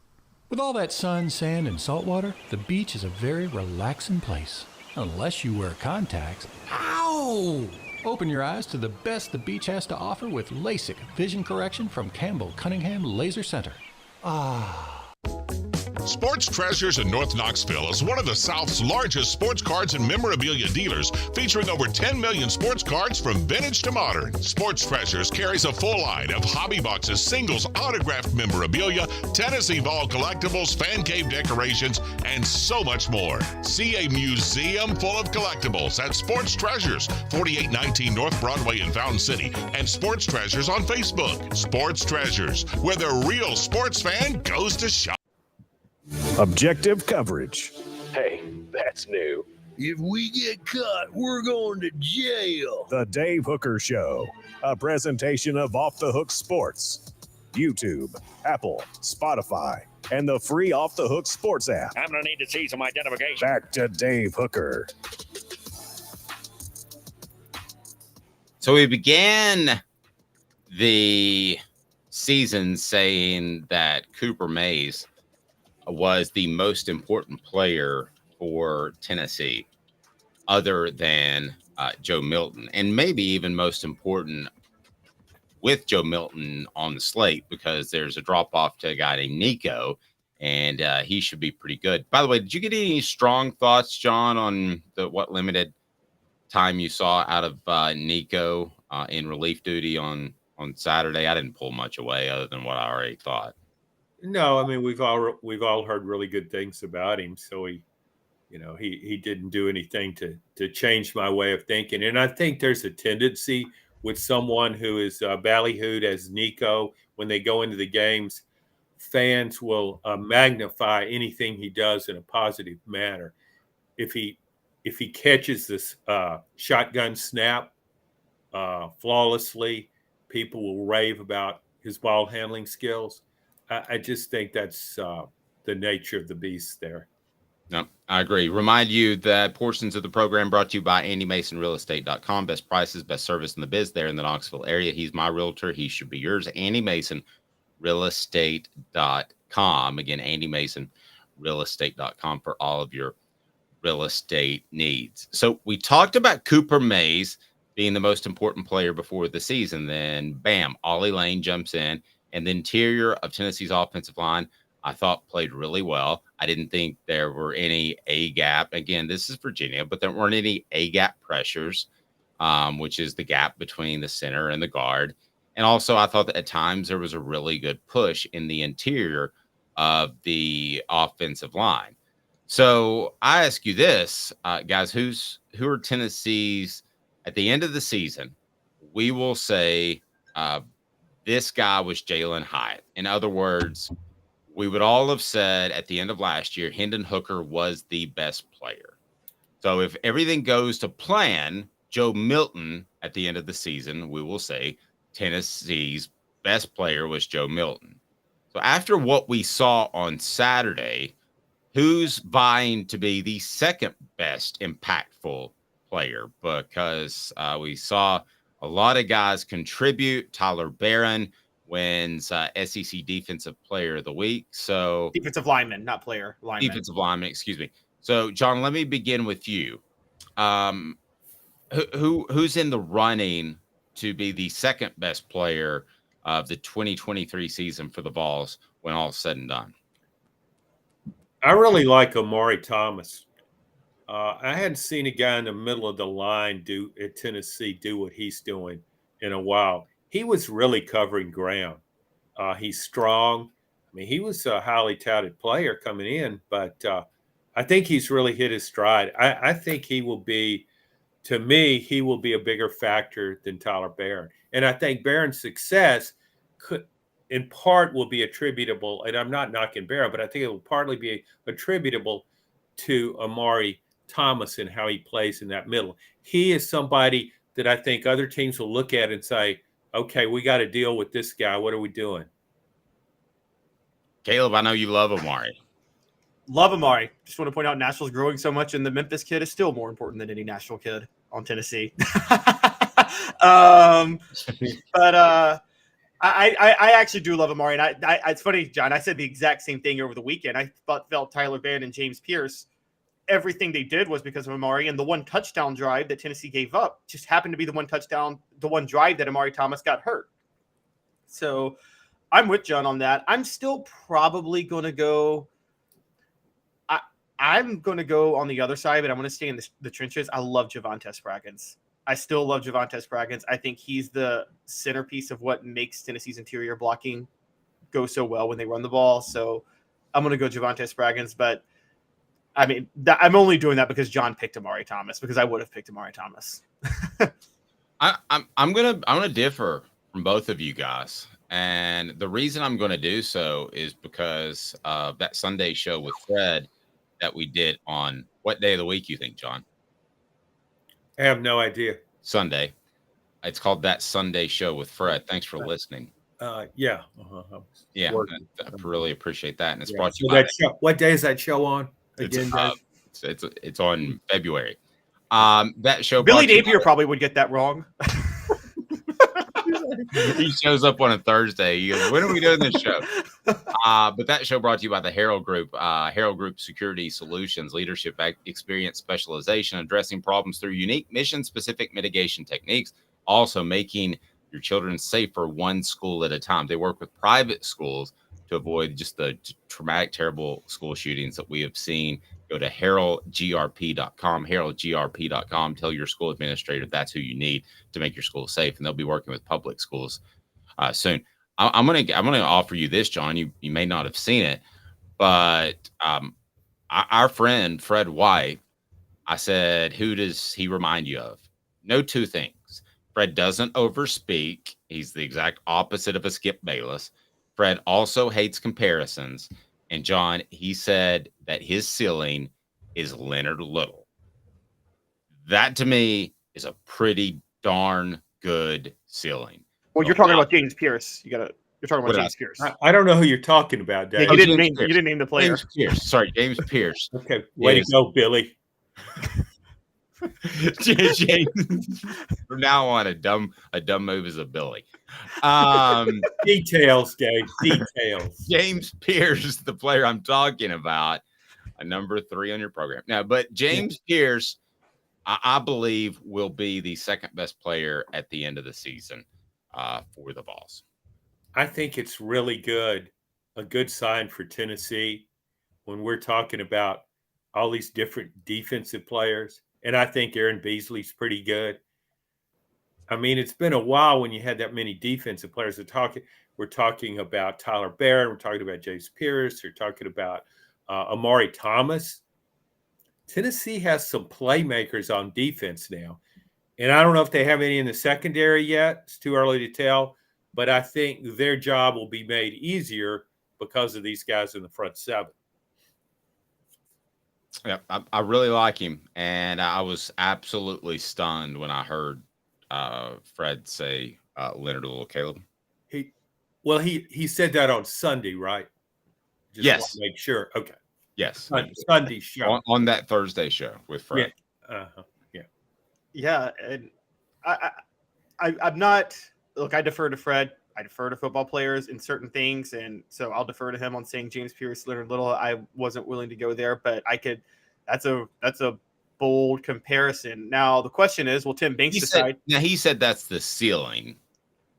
With all that sun, sand, and salt water, the beach is a very relaxing place. Unless you wear contacts. Ow! Open your eyes to the best the beach has to offer with LASIK vision correction from Campbell Cunningham Laser Center. Sports Treasures in North Knoxville is one of the South's largest sports cards and memorabilia dealers, featuring over 10 million sports cards from vintage to modern. Sports Treasures carries a full line of hobby boxes, singles, autographed memorabilia, Tennessee Vol collectibles, fan cave decorations, and so much more. See a museum full of collectibles at Sports Treasures, 4819 North Broadway in Fountain City, and Sports Treasures on Facebook. Sports Treasures, where the real sports fan goes to shop. Objective coverage. Hey, that's new. If we get caught, we're going to jail. The Dave Hooker Show, a presentation of Off the Hook Sports. YouTube, Apple, Spotify, and the free Off the Hook Sports app. I'm going to need to see some identification. Back to Dave Hooker. So we began the season saying that Cooper Mays was the most important player for Tennessee, other than Joe Milton, and maybe even most important with Joe Milton on the slate, because there's a drop off to a guy named Nico, and he should be pretty good. By the way, did you get any strong thoughts, John, on what limited time you saw out of Nico in relief duty on Saturday? I didn't pull much away other than what I already thought. No, I mean, we've all heard really good things about him. So he didn't do anything to change my way of thinking. And I think there's a tendency with someone who is ballyhooed as Nico, when they go into the games, fans will magnify anything he does in a positive manner. If he catches this shotgun snap flawlessly, people will rave about his ball handling skills. I just think that's the nature of the beast there. No, I agree. Remind you that portions of the program brought to you by AndyMasonRealEstate.com. Best prices, best service in the biz there in the Knoxville area. He's my realtor. He should be yours. AndyMasonRealEstate.com. Again, AndyMasonRealEstate.com for all of your real estate needs. So we talked about Cooper Mays being the most important player before the season. Then, bam, Ollie Lane jumps in. And the interior of Tennessee's offensive line, I thought, played really well. I didn't think there were any A-gap. Again, this is Virginia, but there weren't any A-gap pressures, which is the gap between the center and the guard. And also, I thought that at times there was a really good push in the interior of the offensive line. So I ask you this, guys, who are Tennessee's, at the end of the season, we will say this guy was Jalen Hyatt. In other words, we would all have said at the end of last year, Hendon Hooker was the best player. So if everything goes to plan, Joe Milton at the end of the season, we will say Tennessee's best player was Joe Milton. So after what we saw on Saturday, who's vying to be the second best impactful player? Because we saw a lot of guys contribute. Tyler Barron wins SEC Defensive Player of the Week. So defensive lineman, not player. Lineman. Defensive lineman, excuse me. So, John, let me begin with you. Who's in the running to be the second best player of the 2023 season for the Vols when all's said and done? I really like Amari Thomas. I hadn't seen a guy in the middle of the line at Tennessee do what he's doing in a while. He was really covering ground. He's strong. I mean, he was a highly touted player coming in, but I think he's really hit his stride. I think he will be a bigger factor than Tyler Barron. And I think Barron's success in part will be attributable, and I'm not knocking Barron, but I think it will partly be attributable to Amari Thomas and how he plays in that middle. He is somebody that I think other teams will look at and say, okay, we got to deal with this guy. What are we doing? Caleb, I know you love Amari. Love Amari. Just want to point out Nashville's growing so much, and the Memphis kid is still more important than any Nashville kid on Tennessee. But I actually do love Amari. And it's funny, John, I said the exact same thing over the weekend. I felt Tyler Barron and James Pierce, everything they did was because of Amari, and the one touchdown drive that Tennessee gave up just happened to be the one drive that Amari Thomas got hurt. So I'm with John on that. I'm still probably going to go. I'm going to go on the other side, but I'm going to stay in the trenches. I love Javonte Spraggins. I still love Javonte Spraggins. I think he's the centerpiece of what makes Tennessee's interior blocking go so well when they run the ball. So I'm going to go Javonte Spraggins, but I mean, I'm only doing that because John picked Amari Thomas, because I would have picked Amari Thomas. I'm gonna differ from both of you guys, and the reason I'm going to do so is because of that Sunday show with Fred that we did on what day of the week you think, John? I have no idea. Sunday. It's called That Sunday Show with Fred. Thanks for listening. Yeah. Yeah, I really appreciate that, and it's brought to you So by that show, what day is that show on again, Dave? it's on February. That show Billy brought to you Napier probably would get that wrong. he shows up on a Thursday. He goes, "When are we doing this show?" But that show brought to you by the Harold Group. Harold Group Security Solutions, leadership, experience, specialization, addressing problems through unique mission-specific mitigation techniques. Also making your children safer one school at a time. They work with private schools to avoid just the traumatic, terrible school shootings that we have seen. Go to heraldgrp.com, heraldgrp.com. Tell your school administrator that's who you need to make your school safe, and they'll be working with public schools soon. I'm gonna offer you this, John. You may not have seen it, but our friend Fred White, I said, who does he remind you of? No, two things. Fred doesn't overspeak. He's the exact opposite of a Skip Bayless. Fred also hates comparisons. And John, he said that his ceiling is Leonard Little. That to me is a pretty darn good ceiling. Well, you're talking about James Pierce. You're talking about James Pierce. I don't know who you're talking about, Dave. Yeah, you didn't name the player. James Pierce. Sorry, James Pierce. Okay, way to go, Billy. James, from now on, a dumb move is a Billy. Details, Dave. Details. James Pierce, the player I'm talking about, a number 3 on your program now. But James Pierce, I believe, will be the second best player at the end of the season for the Vols. I think it's really good, a good sign for Tennessee when we're talking about all these different defensive players. And I think Aaron Beasley's pretty good. I mean, it's been a while when you had that many defensive players. We're talking about Tyler Barron. We're talking about James Pierce. We're talking about Amari Thomas. Tennessee has some playmakers on defense now. And I don't know if they have any in the secondary yet. It's too early to tell. But I think their job will be made easier because of these guys in the front seven. Yeah, I really like him, and I was absolutely stunned when I heard Fred say Leonard Little. Caleb. He said that on Sunday, right? Just yes. Want to make sure. Okay. Yes. Sunday show on that Thursday show with Fred. Yeah. Yeah, and I'm not. Look, I defer to Fred. I defer to football players in certain things, and so I'll defer to him on saying James Pierce, Leonard Little. I wasn't willing to go there, but I could. That's a bold comparison. Now the question is, will Tim Banks decide? He said that's the ceiling.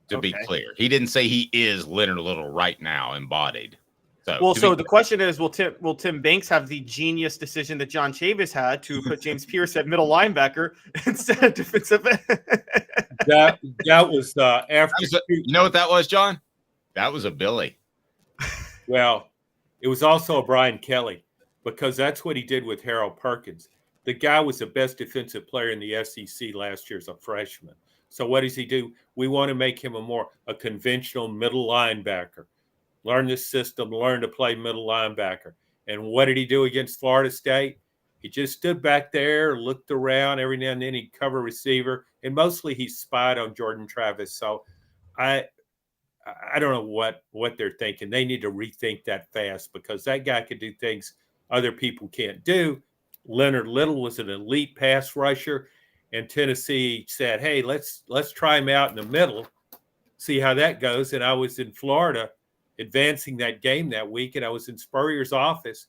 To be clear, he didn't say he is Leonard Little right now, embodied. So the question is, will Tim Banks have the genius decision that John Chavis had to put James Pierce at middle linebacker instead of defensive end? That was after. You know what that was, John? That was a Billy. Well, it was also a Brian Kelly because that's what he did with Harold Perkins. The guy was the best defensive player in the SEC last year as a freshman. So what does he do? We want to make him a conventional middle linebacker. Learn this system, learn to play middle linebacker. And what did he do against Florida State? He just stood back there, looked around. Every now and then he'd cover receiver. And mostly he spied on Jordan Travis. So I don't know what they're thinking. They need to rethink that fast because that guy could do things other people can't do. Leonard Little was an elite pass rusher. And Tennessee said, hey, let's try him out in the middle, see how that goes. And I was in Florida advancing that game that week, and I was in Spurrier's office,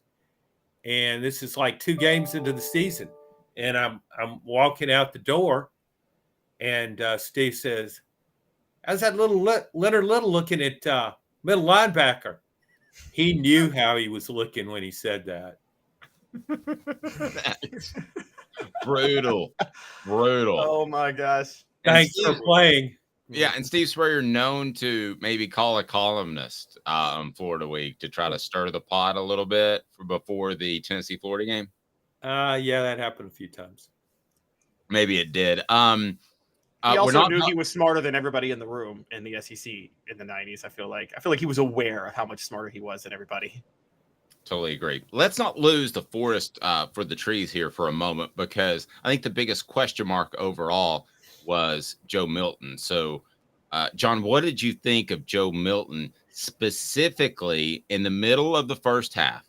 and this is like 2 games into the season, and I'm walking out the door, and Steve says, how's that little Leonard Little looking at middle linebacker? He knew how he was looking when he said that. Brutal. Oh my gosh. Thanks for playing. Yeah, and Steve Spurrier known to maybe call a columnist on Florida Week to try to stir the pot a little bit before the Tennessee-Florida game. Yeah, that happened a few times. Maybe it did. He also knew he was smarter than everybody in the room in the SEC in the 90s. I feel like he was aware of how much smarter he was than everybody. Totally agree. Let's not lose the forest for the trees here for a moment, because I think the biggest question mark overall was Joe Milton. So John, what did you think of Joe Milton specifically in the middle of the first half?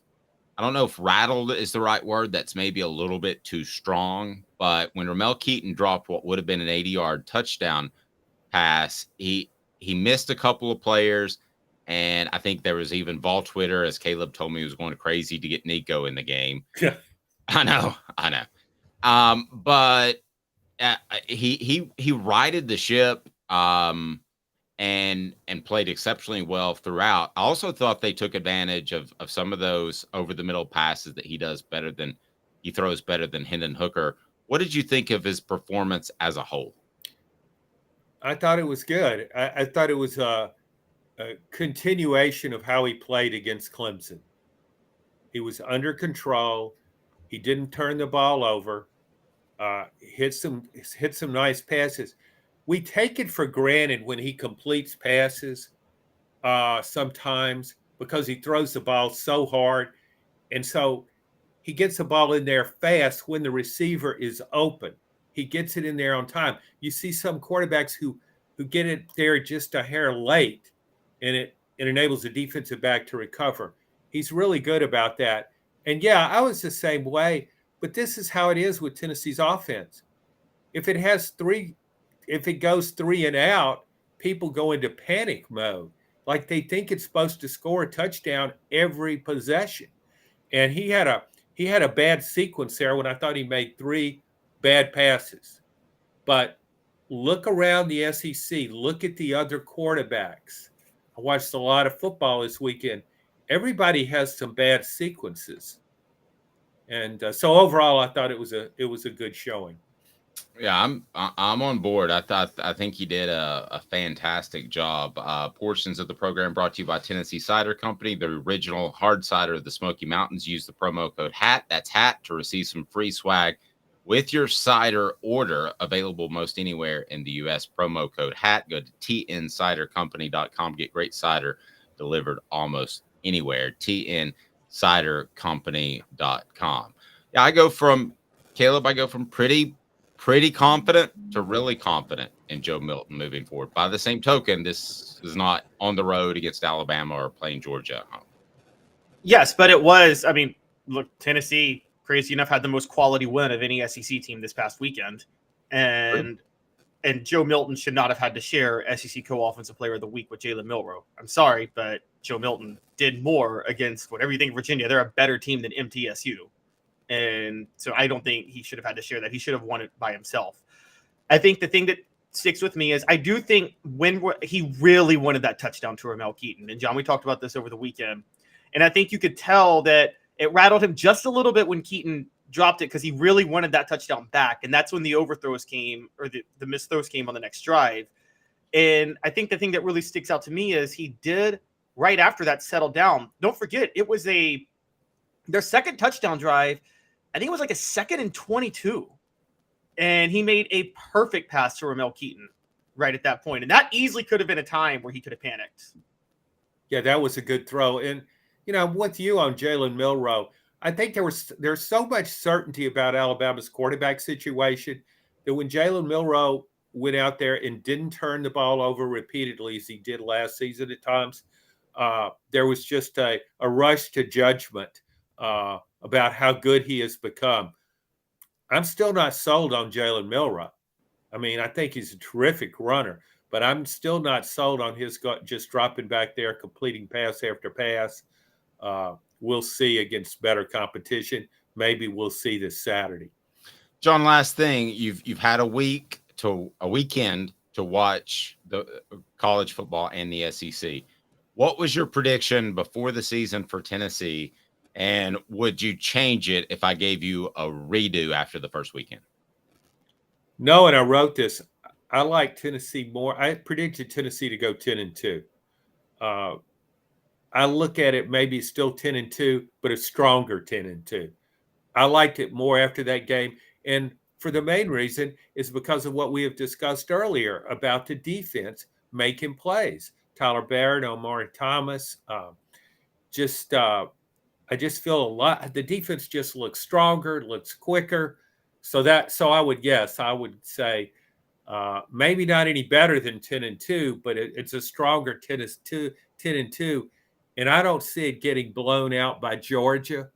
I don't know if rattled is the right word. That's maybe a little bit too strong. But when Ramel Keaton dropped what would have been an 80-yard touchdown pass, he missed a couple of players. And I think there was even Vol Twitter, as Caleb told me, he was going crazy to get Nico in the game. Yeah. I know. But he righted the ship and played exceptionally well throughout. I also thought they took advantage of some of those over the middle passes that he throws better than Hendon Hooker. What did you think of his performance as a whole? I thought it was good. I thought it was a continuation of how he played against Clemson. He was under control. He didn't turn the ball over. Hit some nice passes. We take it for granted when he completes passes sometimes because he throws the ball so hard. And so he gets the ball in there fast when the receiver is open. He gets it in there on time. You see some quarterbacks who get it there just a hair late, and it enables the defensive back to recover. He's really good about that. And, yeah, I was the same way. But this is how it is with Tennessee's offense. If it goes 3 and out, people go into panic mode. Like they think it's supposed to score a touchdown every possession. And he had a bad sequence there when I thought he made 3 bad passes. But look around the SEC. Look at the other quarterbacks. I watched a lot of football this weekend. Everybody has some bad sequences. And so overall, I thought it was a good showing. Yeah, I'm on board. I think he did a fantastic job. Portions of the program brought to you by Tennessee Cider Company, the original hard cider of the Smoky Mountains. Use the promo code HAT. That's HAT to receive some free swag with your cider order. Available most anywhere in the U.S. Promo code HAT. Go to tncidercompany.com. Get great cider delivered almost anywhere. tncidercompany.com. Yeah, I go from pretty confident to really confident in Joe Milton moving forward. By the same token, this is not on the road against Alabama or playing Georgia at home. Yes, but it was. I mean, look, Tennessee, crazy enough, had the most quality win of any SEC team this past weekend, and Joe Milton should not have had to share SEC Co-Offensive Player of the Week with Jalen Milroe. I'm sorry, but Joe Milton did more against whatever you think Virginia. They're a better team than MTSU. And so I don't think he should have had to share that. He should have won it by himself. I think the thing that sticks with me is I do think when he really wanted that touchdown to Ramel Keaton. And, John, we talked about this over the weekend. And I think you could tell that it rattled him just a little bit when Keaton dropped it because he really wanted that touchdown back. And that's when the overthrows came, or the missed throws came on the next drive. And I think the thing that really sticks out to me is he did, right after that, settle down. Don't forget, it was their second touchdown drive. I think it was like a 2nd and 22. And he made a perfect pass to Ramel Keaton right at that point. And that easily could have been a time where he could have panicked. Yeah, that was a good throw. And, I'm with you on Jalen Milroe. I think there's so much certainty about Alabama's quarterback situation that when Jalen Milroe went out there and didn't turn the ball over repeatedly as he did last season at times, there was just a rush to judgment about how good he has become. I'm still not sold on Jalen Milroe. I mean, I think he's a terrific runner, but I'm still not sold on his just dropping back there, completing pass after pass. We'll see against better competition. Maybe we'll see this Saturday. John, last thing, you've had a weekend to watch the college football and the SEC. What was your prediction before the season for Tennessee? And would you change it if I gave you a redo after the first weekend? No, and I wrote this. I like Tennessee more. I predicted Tennessee to go 10-2. I look at it maybe still 10-2, but a stronger 10-2. I liked it more after that game. And for the main reason is because of what we have discussed earlier about the defense making plays. Tyler Barrett, Omari Thomas, I just feel the defense just looks stronger, looks quicker. So I would say Maybe not any better than 10-2, but it's a stronger 10-2. And I don't see it getting blown out by Georgia.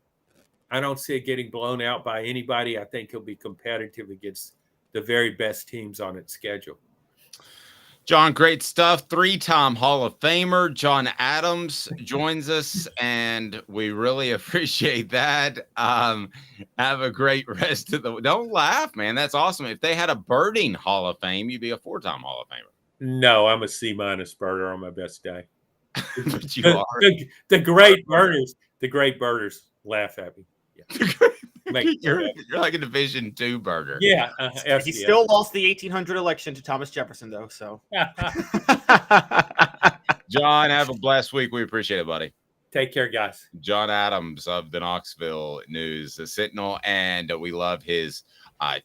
I don't see it getting blown out by anybody. I think he'll be competitive against the very best teams on its schedule. John, great stuff. 3-time Hall of Famer John Adams joins us, and we really appreciate that. Have a great rest of the. Don't laugh, man. That's awesome. If they had a birding Hall of Fame, you'd be a 4-time Hall of Famer. No, I'm a C- birder on my best day. But you are. The great birders. The great birders laugh at me. Yeah. You're like a Division II birder. Yeah. He still lost the 1800 election to Thomas Jefferson, though. So, John, have a blessed week. We appreciate it, buddy. Take care, guys. John Adams of the Knoxville News, the Sentinel, and we love his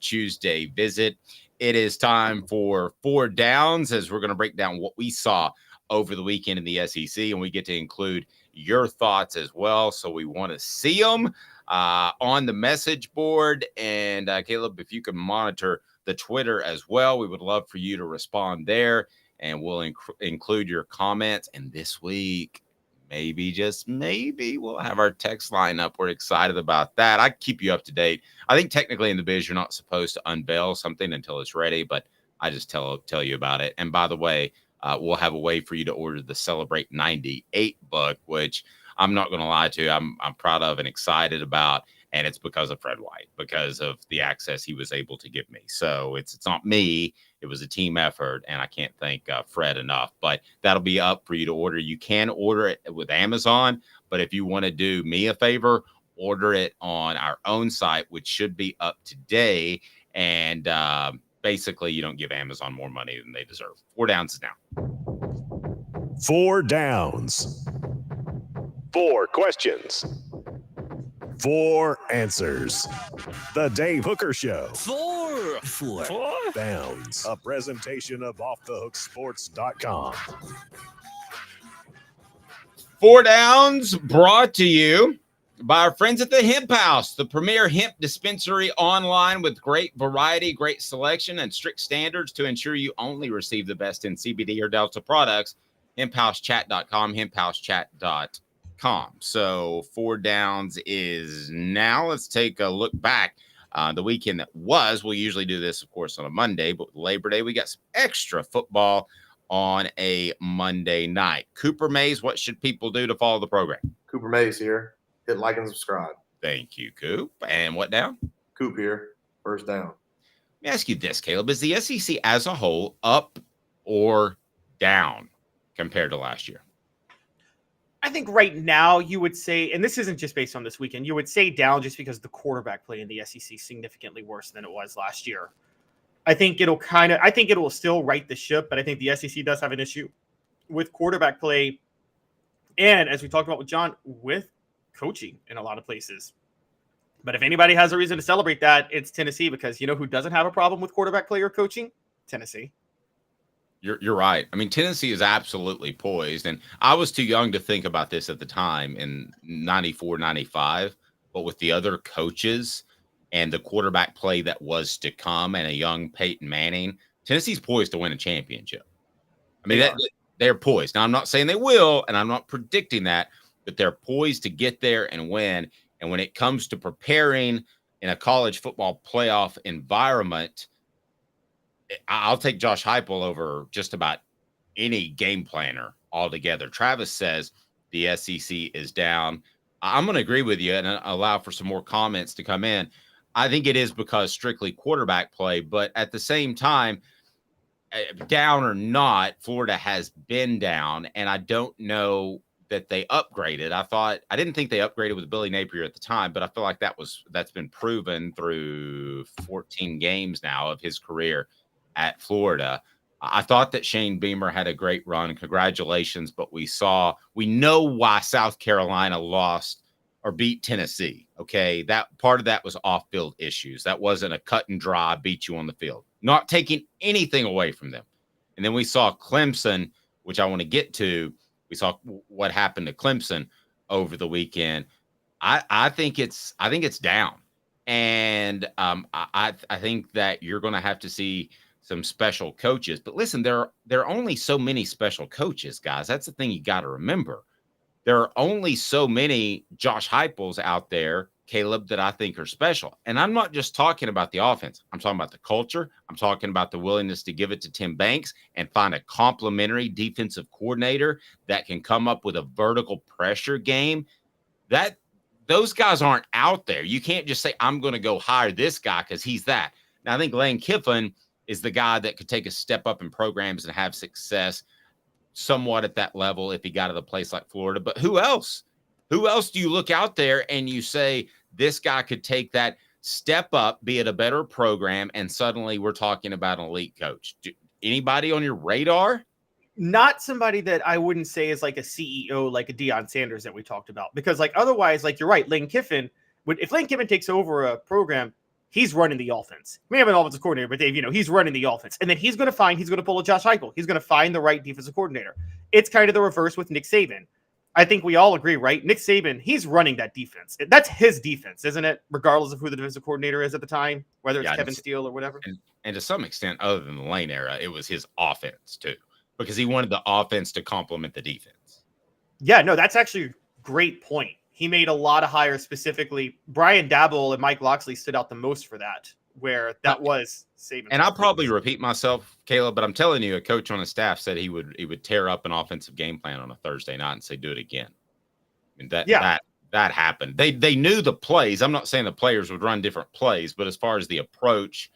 Tuesday visit. It is time for 4 Downs, as we're going to break down what we saw over the weekend in the SEC, and we get to include your thoughts as well. So we want to see them on the message board. And Caleb, if you can monitor the Twitter as well, we would love for you to respond there, and we'll include your comments. And this week, maybe, just maybe, we'll have our text line up. We're excited about that. I keep you up to date. I think technically in the biz, you're not supposed to unveil something until it's ready, but I just tell you about it. And by the way, we'll have a way for you to order the Celebrate 98 book, which I'm not going to lie to you, I'm proud of and excited about. And it's because of Fred White, because of the access he was able to give me. So it's not me. It was a team effort, and I can't thank Fred enough. But that'll be up for you to order. You can order it with Amazon, but if you want to do me a favor, order it on our own site, which should be up today. And basically, you don't give Amazon more money than they deserve. 4 Downs is now. 4 Downs. 4 questions. 4 answers. The Dave Hooker Show. 4 Downs. A presentation of offthehooksports.com. 4 Downs brought to you by our friends at the Hemp House, the premier hemp dispensary online with great variety, great selection, and strict standards to ensure you only receive the best in CBD or Delta products. HempHouseChat.com, HempHouseChat.com. So 4 Downs is now. Let's take a look back. The weekend that was. We usually do this, of course, on a Monday, but with Labor Day, we got some extra football on a Monday night. Cooper Mays, what should people do to follow the program? Cooper Mays here. Hit like and subscribe. Thank you, Coop. And what down? Coop here. First down. Let me ask you this, Caleb. Is the SEC as a whole up or down compared to last year? I think right now you would say, and this isn't just based on this weekend, you would say down just because the quarterback play in the SEC is significantly worse than it was last year. I think it will still right the ship, but I think the SEC does have an issue with quarterback play. And as we talked about with John, with coaching in a lot of places. But if anybody has a reason to celebrate that, it's Tennessee, because you know who doesn't have a problem with quarterback play or coaching? Tennessee. You're right. I mean, Tennessee is absolutely poised. And I was too young to think about this at the time in 94, 95. But with the other coaches and the quarterback play that was to come and a young Peyton Manning, Tennessee's poised to win a championship. I mean, they're poised. Now, I'm not saying they will, and I'm not predicting that, but they're poised to get there and win. And when it comes to preparing in a college football playoff environment, I'll take Josh Heupel over just about any game planner altogether. Travis says the SEC is down. I'm going to agree with you and allow for some more comments to come in. I think it is because strictly quarterback play, but at the same time, down or not, Florida has been down, and I don't know that they upgraded. I didn't think they upgraded with Billy Napier at the time, but I feel like that's been proven through 14 games now of his career at Florida. I thought that Shane Beamer had a great run. Congratulations. But we know why South Carolina lost or beat Tennessee. Okay. That part of that was off-field issues. That wasn't a cut and dry beat you on the field, not taking anything away from them. And then we saw Clemson, which I want to get to. We saw what happened to Clemson over the weekend. I think it's down. And I think that you're going to have to see some special coaches. But listen, there are only so many special coaches, guys. That's the thing you got to remember. There are only so many Josh Heupels out there, Caleb, that I think are special. And I'm not just talking about the offense. I'm talking about the culture. I'm talking about the willingness to give it to Tim Banks and find a complementary defensive coordinator that can come up with a vertical pressure game. Those guys aren't out there. You can't just say, I'm going to go hire this guy because he's that. Now, I think Lane Kiffin is the guy that could take a step up in programs and have success somewhat at that level if he got to the place like Florida. But who else? Who else do you look out there and you say this guy could take that step up, be it a better program, and suddenly we're talking about an elite coach? Anybody on your radar? Not somebody that I wouldn't say is like a CEO, like a Deion Sanders that we talked about. Because like otherwise, like you're right, Lane Kiffin, if Lane Kiffin takes over a program, he's running the offense. We have an offensive coordinator, but Dave, he's running the offense. And then he's going to pull a Josh Heupel. He's going to find the right defensive coordinator. It's kind of the reverse with Nick Saban. I think we all agree, right? Nick Saban, he's running that defense. That's his defense, isn't it? Regardless of who the defensive coordinator is at the time, whether it's Kevin Steele or whatever. And to some extent, other than the Lane era, it was his offense too, because he wanted the offense to complement the defense. Yeah, no, that's actually a great point. He made a lot of hires specifically. Brian Dabble and Mike Loxley stood out the most for that, where that was Saban. And I'll probably repeat myself, Caleb, but I'm telling you, a coach on his staff said he would tear up an offensive game plan on a Thursday night and say, do it again. I mean, that happened. They knew the plays. I'm not saying the players would run different plays, but as far as the approach,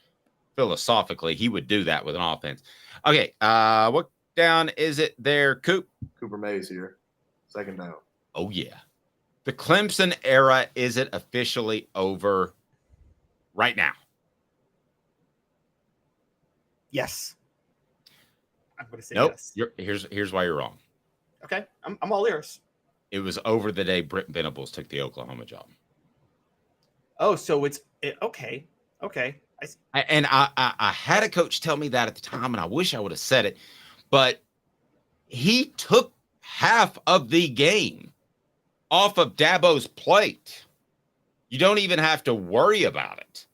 philosophically, he would do that with an offense. Okay, what down is it there, Coop? Cooper Mays here. Second down. Oh, yeah. The Clemson era, is it officially over right now? Yes. I'm going to say nope. Yes. Here's why you're wrong. Okay. I'm all ears. It was over the day Brent Venables took the Oklahoma job. Oh, so okay. Okay. I had a coach tell me that at the time, and I wish I would have said it, but he took half of the game off of Dabo's plate. You don't even have to worry about it.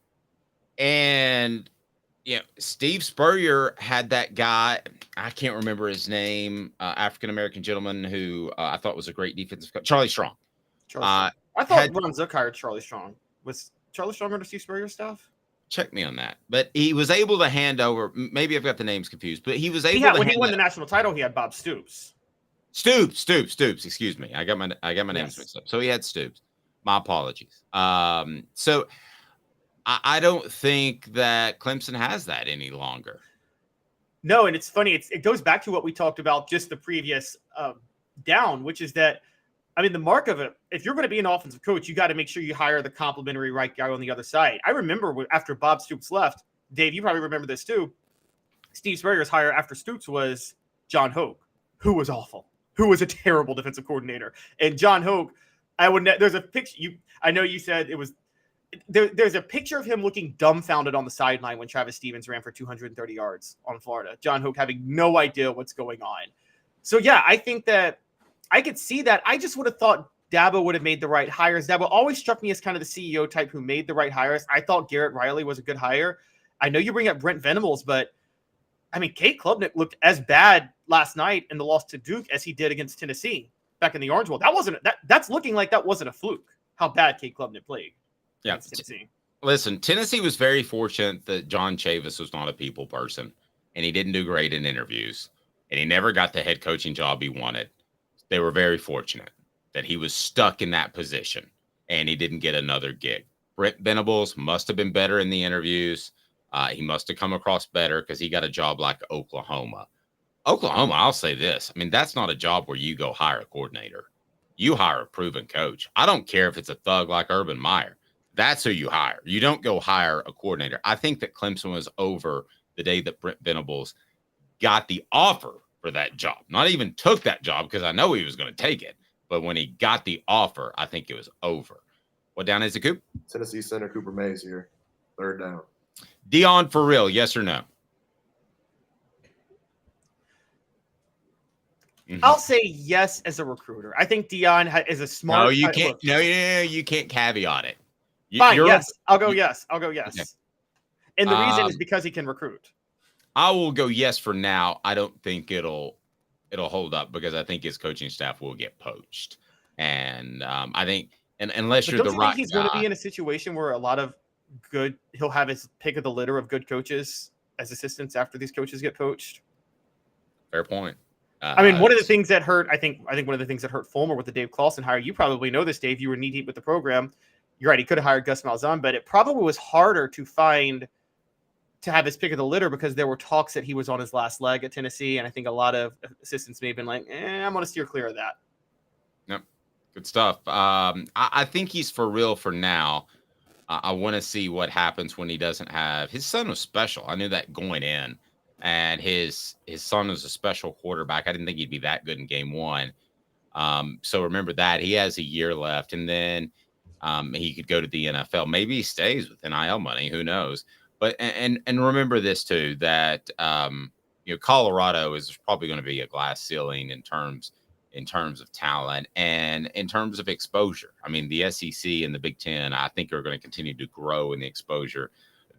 And Steve Spurrier had that guy, I can't remember his name, African-American gentleman who I thought was a great defensive coach, Charlie Strong. I thought Ron Zook hired Charlie Strong. Was Charlie Strong under Steve Spurrier's staff? Check me on that. But he was able to hand over, maybe I've got the names confused, but he was able to when he won the national title, he had Bob Stoops. Stoops, excuse me. I got my names mixed up. So he had Stoops. My apologies. So I don't think that Clemson has that any longer. No, and it's funny. It goes back to what we talked about just the previous down, which is that, I mean, the mark of it, if you're going to be an offensive coach, you got to make sure you hire the complimentary right guy on the other side. I remember after Bob Stoops left, Dave, you probably remember this too. Steve Spurrier's hire after Stoops was John Hoke, who was awful, who was a terrible defensive coordinator. And John Hoke, there's a picture. I know you said it was. There's a picture of him looking dumbfounded on the sideline when Travis Stevens ran for 230 yards on Florida. John Hoke having no idea what's going on. So, yeah, I think that I could see that. I just would have thought Dabo would have made the right hires. Dabo always struck me as kind of the CEO type who made the right hires. I thought Garrett Riley was a good hire. I know you bring up Brent Venables, but, I mean, Kate Klubnik looked as bad last night in the loss to Duke as he did against Tennessee back in the Orange Bowl. That's looking like that wasn't a fluke, how bad Kate Klubnik played. Yeah. Listen, Tennessee was very fortunate that John Chavis was not a people person, and he didn't do great in interviews, and he never got the head coaching job he wanted. They were very fortunate that he was stuck in that position, and he didn't get another gig. Brent Venables must have been better in the interviews. He must have come across better because he got a job like Oklahoma. Oklahoma, I'll say this. I mean, that's not a job where you go hire a coordinator. You hire a proven coach. I don't care if it's a thug like Urban Meyer. That's who you hire. You don't go hire a coordinator. I think that Clemson was over the day that Brent Venables got the offer for that job. Not even took that job because I know he was going to take it. But when he got the offer, I think it was over. What down is it, Coop? Tennessee center Cooper Mays here. Third down. Dion for real, yes or no? Mm-hmm. I'll say yes as a recruiter. I think Dion is a smart. No, you can't. No, you can't caveat it. Fine, yes. I'll go yes. Okay. And the reason is because he can recruit. I will go yes for now. I don't think it'll hold up because I think his coaching staff will get poached. And I think, and unless But you're don't the you think right he's going to guy, be in a situation where a lot of he'll have his pick of the litter of good coaches as assistants after these coaches get poached? fair point. I mean, one of the things that hurt, I think one of the things that hurt Fulmer with the Dave Clawson hire, you probably know this, Dave. You were knee deep with the program. You're right. He could have hired Gus Malzahn, but it probably was harder to have his pick of the litter because there were talks that he was on his last leg at Tennessee. And I think a lot of assistants may have been like, I'm going to steer clear of that. Yep. Good stuff. I think he's for real for now. I want to see what happens when he doesn't have his son was special. I knew that going in, and his son was a special quarterback. I didn't think he'd be that good in game one. So remember that he has a year left, and then he could go to the NFL. Maybe he stays with NIL money. Who knows? But and remember this too, that Colorado is probably going to be a glass ceiling in terms of talent and in terms of exposure. I mean, the SEC and the Big Ten, I think, are going to continue to grow in the exposure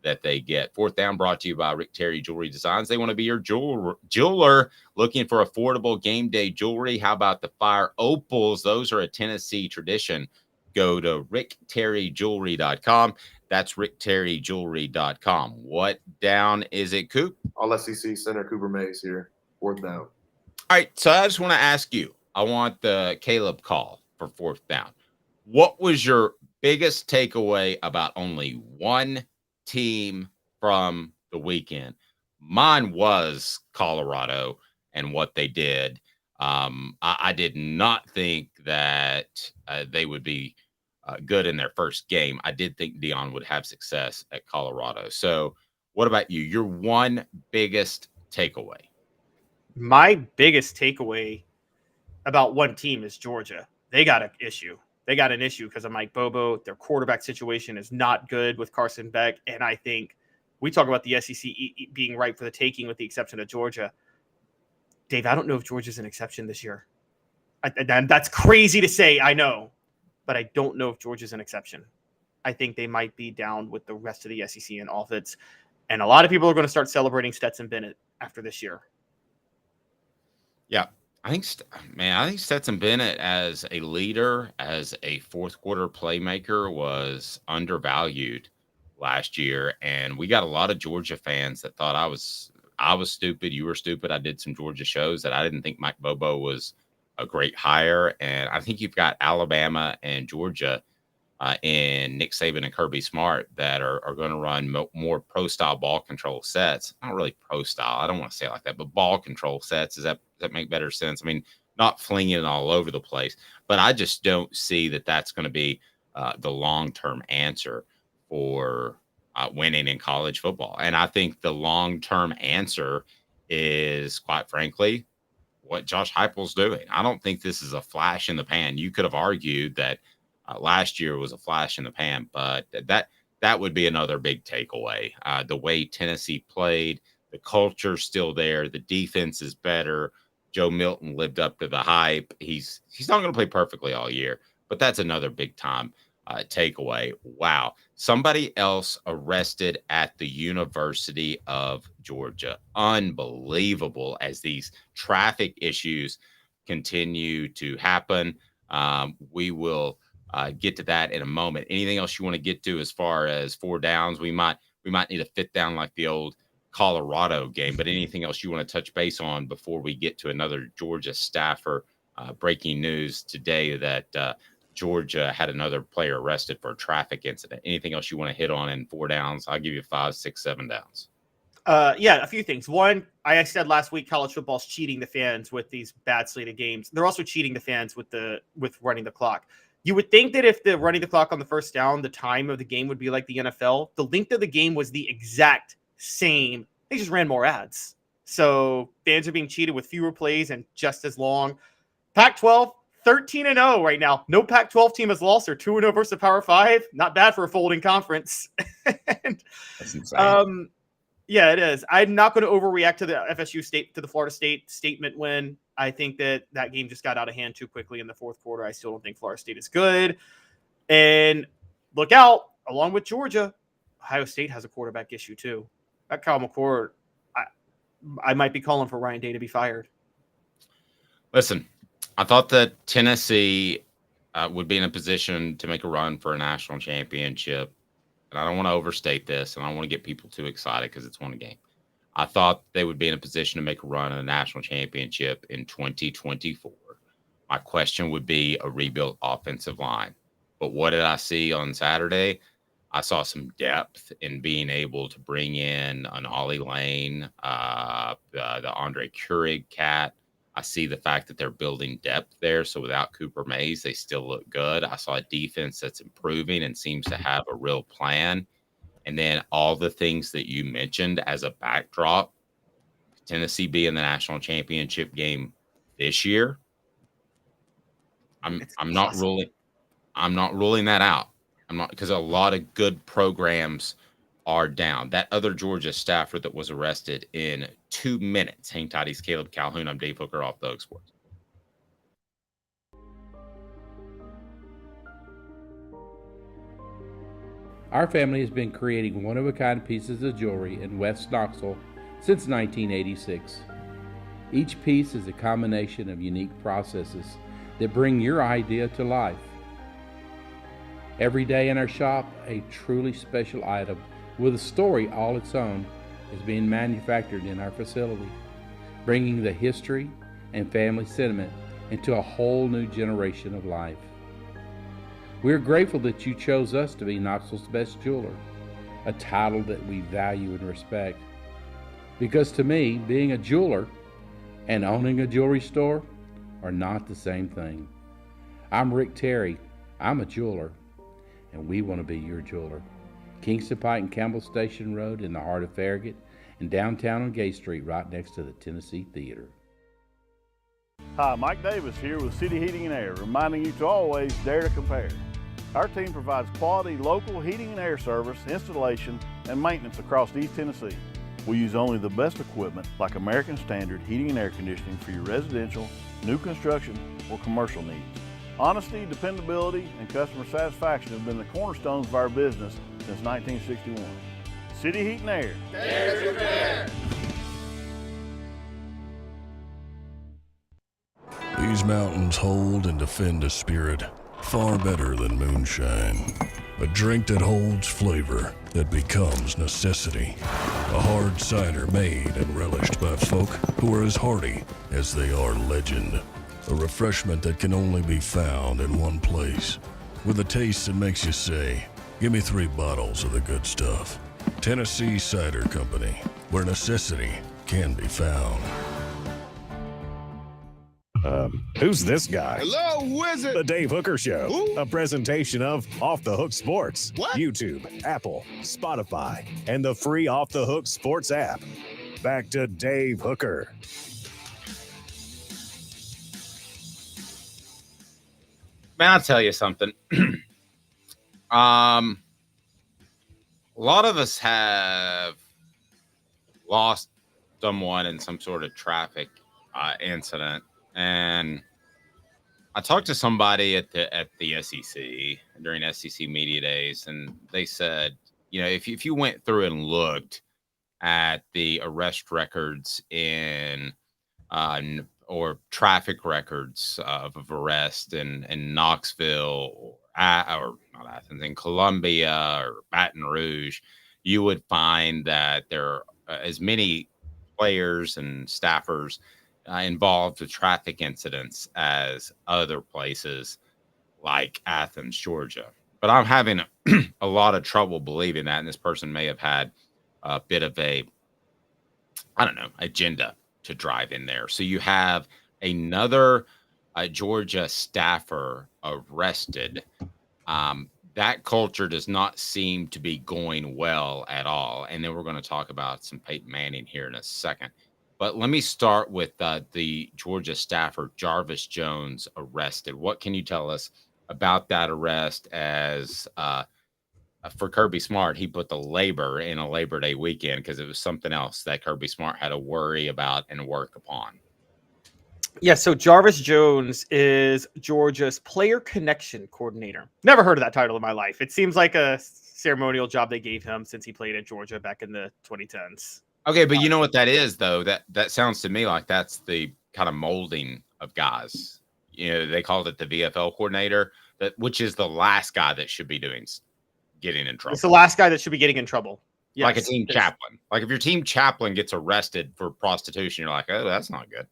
that they get. Fourth Down brought to you by Rick Terry Jewelry Designs. They want to be your jeweler looking for affordable game day jewelry. How about the Fire Opals? Those are a Tennessee tradition. Go to rickterryjewelry.com. That's rickterryjewelry.com. What down is it, Coop? All SEC center Cooper Mays here. Fourth down. All right, so I just want to ask you, I want the Caleb call for fourth down. What was your biggest takeaway about only one team from the weekend? Mine was Colorado and what they did. I did not think that they would be good in their first game. I did think Dion would have success at Colorado. So what about you? Your one biggest takeaway? My biggest takeaway about one team is Georgia. They got an issue. They got an issue because of Mike Bobo. Their quarterback situation is not good with Carson Beck. And I think we talk about the SEC being right for the taking with the exception of Georgia. Dave, I don't know if Georgia's an exception this year. That's crazy to say, I know. But I don't know if Georgia's an exception. I think they might be down with the rest of the SEC in offense. And a lot of people are going to start celebrating Stetson Bennett after this year. Yeah, I think Stetson Bennett as a leader, as a fourth quarter playmaker was undervalued last year. And we got a lot of Georgia fans that thought I was stupid. You were stupid. I did some Georgia shows that I didn't think Mike Bobo was a great hire. And I think you've got Alabama and Georgia in Nick Saban and Kirby Smart that are going to run more pro-style ball control sets. Not really pro-style. I don't want to say it like that, but ball control sets. Does that make better sense? I mean, not flinging it all over the place, but I just don't see that that's going to be the long-term answer for winning in college football. And I think the long-term answer is, quite frankly, what Josh Heupel's doing. I don't think this is a flash in the pan. You could have argued that last year was a flash in the pan, but that would be another big takeaway. The way Tennessee played, the culture's still there. The defense is better. Joe Milton lived up to the hype. He's not going to play perfectly all year, but that's another big time takeaway. Wow. Somebody else arrested at the University of Georgia. Unbelievable as these traffic issues continue to happen. We will get to that in a moment. Anything else you want to get to as far as four downs? We might need a fifth down like the old Colorado game, but anything else you want to touch base on before we get to another Georgia staffer? Breaking news today that Georgia had another player arrested for a traffic incident. Anything else you want to hit on in four downs? I'll give you 5, 6, 7 downs. Yeah, a few things. One, I said last week, college football's cheating the fans with these bad slated games. They're also cheating the fans with running the clock. You would think that if the running the clock on the first down, the time of the game would be like the NFL. The length of the game was the exact same. They just ran more ads. So fans are being cheated with fewer plays and just as long. Pac-12, 13-0 right now. No Pac-12 team has lost. They're 2-0 versus Power 5. Not bad for a folding conference. That's insane. Yeah, it is. I'm not going to overreact to the Florida State statement win. I think that game just got out of hand too quickly in the fourth quarter. I still don't think Florida State is good. And look out, along with Georgia, Ohio State has a quarterback issue too. That Kyle McCord, I might be calling for Ryan Day to be fired. Listen, I thought that Tennessee would be in a position to make a run for a national championship. And I don't want to overstate this, and I don't want to get people too excited because it's one game. I thought they would be in a position to make a run at a national championship in 2024. My question would be a rebuilt offensive line. But what did I see on Saturday? I saw some depth in being able to bring in an Ollie Lane, the Andre Keurig cat. I see the fact that they're building depth there. So without Cooper Mays, they still look good. I saw a defense that's improving and seems to have a real plan. And then all the things that you mentioned as a backdrop, Tennessee be in the national championship game this year. I'm not ruling that out. I'm not, because a lot of good programs are down. That other Georgia staffer that was arrested in 2 minutes. Hang tight, he's Caleb Calhoun. I'm Dave Hooker, Off the Hook Sports. Our family has been creating one-of-a-kind pieces of jewelry in West Knoxville since 1986. Each piece is a combination of unique processes that bring your idea to life. Every day in our shop, a truly special item with a story all its own is being manufactured in our facility, bringing the history and family sentiment into a whole new generation of life. We're grateful that you chose us to be Knoxville's best jeweler, a title that we value and respect. Because to me, being a jeweler and owning a jewelry store are not the same thing. I'm Rick Terry. I'm a jeweler, and we want to be your jeweler. Kingston Pike and Campbell Station Road in the heart of Farragut, and downtown on Gay Street right next to the Tennessee Theater. Hi, Mike Davis here with City Heating and Air, reminding you to always dare to compare. Our team provides quality local heating and air service, installation, and maintenance across East Tennessee. We use only the best equipment like American Standard heating and air conditioning for your residential, new construction, or commercial needs. Honesty, dependability, and customer satisfaction have been the cornerstones of our business since 1961. City Heat and Air. Dare to compare. These mountains hold and defend a spirit far better than moonshine. A drink that holds flavor, that becomes necessity. A hard cider made and relished by folk who are as hearty as they are legend. A refreshment that can only be found in one place, with a taste that makes you say, give me 3 bottles of the good stuff. Tennessee Cider Company, where necessity can be found. Who's this guy? Hello, wizard. The Dave Hooker Show, Who? a presentation of Off the Hook Sports, What? YouTube, Apple, Spotify, and the free Off the Hook Sports app. Back to Dave Hooker. Man, I'll tell you something. A lot of us have lost someone in some sort of traffic incident. And I talked to somebody at the SEC during SEC Media Days, and they said, you know, if you went through and looked at the arrest records or traffic records of arrest in Knoxville or not Athens, in Columbia or Baton Rouge, you would find that there are as many players and staffers involved with traffic incidents as other places like Athens, Georgia. But I'm having a lot of trouble believing that, and this person may have had a bit of agenda to drive in there. So you have another Georgia staffer arrested. That culture does not seem to be going well at all. And then we're going to talk about some Peyton Manning here in a second. But let me start with the Georgia staffer, Jarvis Jones, arrested. What can you tell us about that arrest? As for Kirby Smart, he put the labor in a Labor Day weekend because it was something else that Kirby Smart had to worry about and work upon. Yeah, so Jarvis Jones is Georgia's player connection coordinator. Never heard of that title in my life. It seems like a ceremonial job they gave him since he played at Georgia back in the 2010s. Okay, but you know what that is, though? That sounds to me like that's the kind of molding of guys. They called it the VFL coordinator, which is the last guy that should be getting in trouble. It's the last guy that should be getting in trouble. Yes, like a team chaplain. Like if your team chaplain gets arrested for prostitution, you're like, oh, that's not good.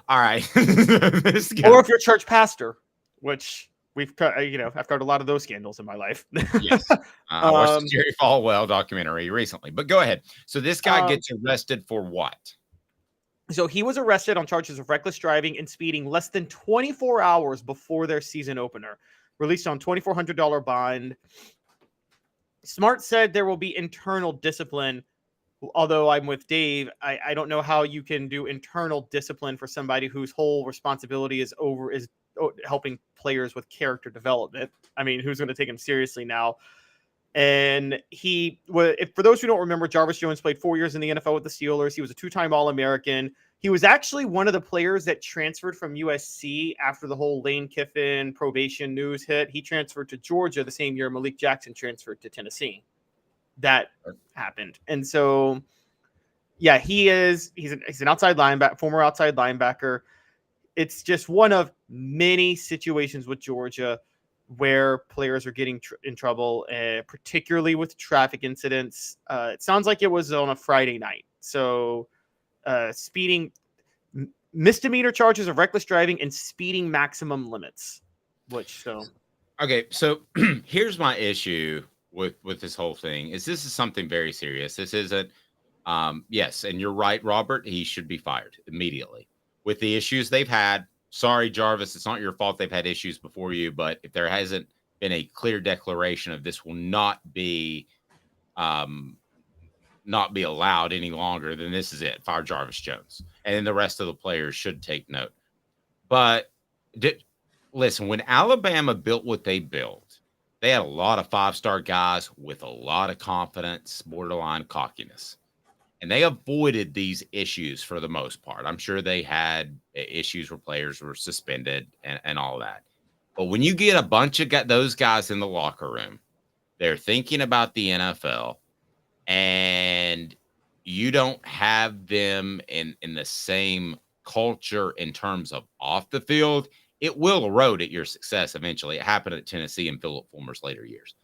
All right. Or if you're a church pastor, which I've covered a lot of those scandals in my life. Yes. I watched the Jerry Falwell documentary recently, but go ahead. So this guy gets arrested for what? So he was arrested on charges of reckless driving and speeding less than 24 hours before their season opener, released on $2,400 bond. Smart said there will be internal discipline. Although I'm with Dave, I don't know how you can do internal discipline for somebody whose whole responsibility is helping players with character development. I mean, who's going to take him seriously now? And for those who don't remember, Jarvis Jones played 4 years in the NFL with the Steelers. He was a two-time All-American. He was actually one of the players that transferred from USC after the whole Lane Kiffin probation news hit. He transferred to Georgia the same year Malik Jackson transferred to Tennessee. That happened. And so, yeah, he's an outside linebacker, former outside linebacker. It's just one of many situations with Georgia where players are getting in trouble, particularly with traffic incidents. It sounds like it was on a Friday night. So speeding, misdemeanor charges of reckless driving and speeding maximum limits. Okay, so here's my issue with this whole thing is this is something very serious. This isn't, yes, and you're right, Robert, he should be fired immediately. With the issues they've had, sorry, Jarvis, it's not your fault they've had issues before you, but if there hasn't been a clear declaration of this will not be allowed any longer, then this is it. Fire Jarvis Jones. And then the rest of the players should take note. But listen, when Alabama built what they built, they had a lot of five-star guys with a lot of confidence, borderline cockiness. And they avoided these issues for the most part. I'm sure they had issues where players were suspended and all that. But when you get a bunch of those guys in the locker room, they're thinking about the NFL, and you don't have them in the same culture in terms of off the field, it will erode at your success eventually. It happened at Tennessee in Philip Fulmer's later years.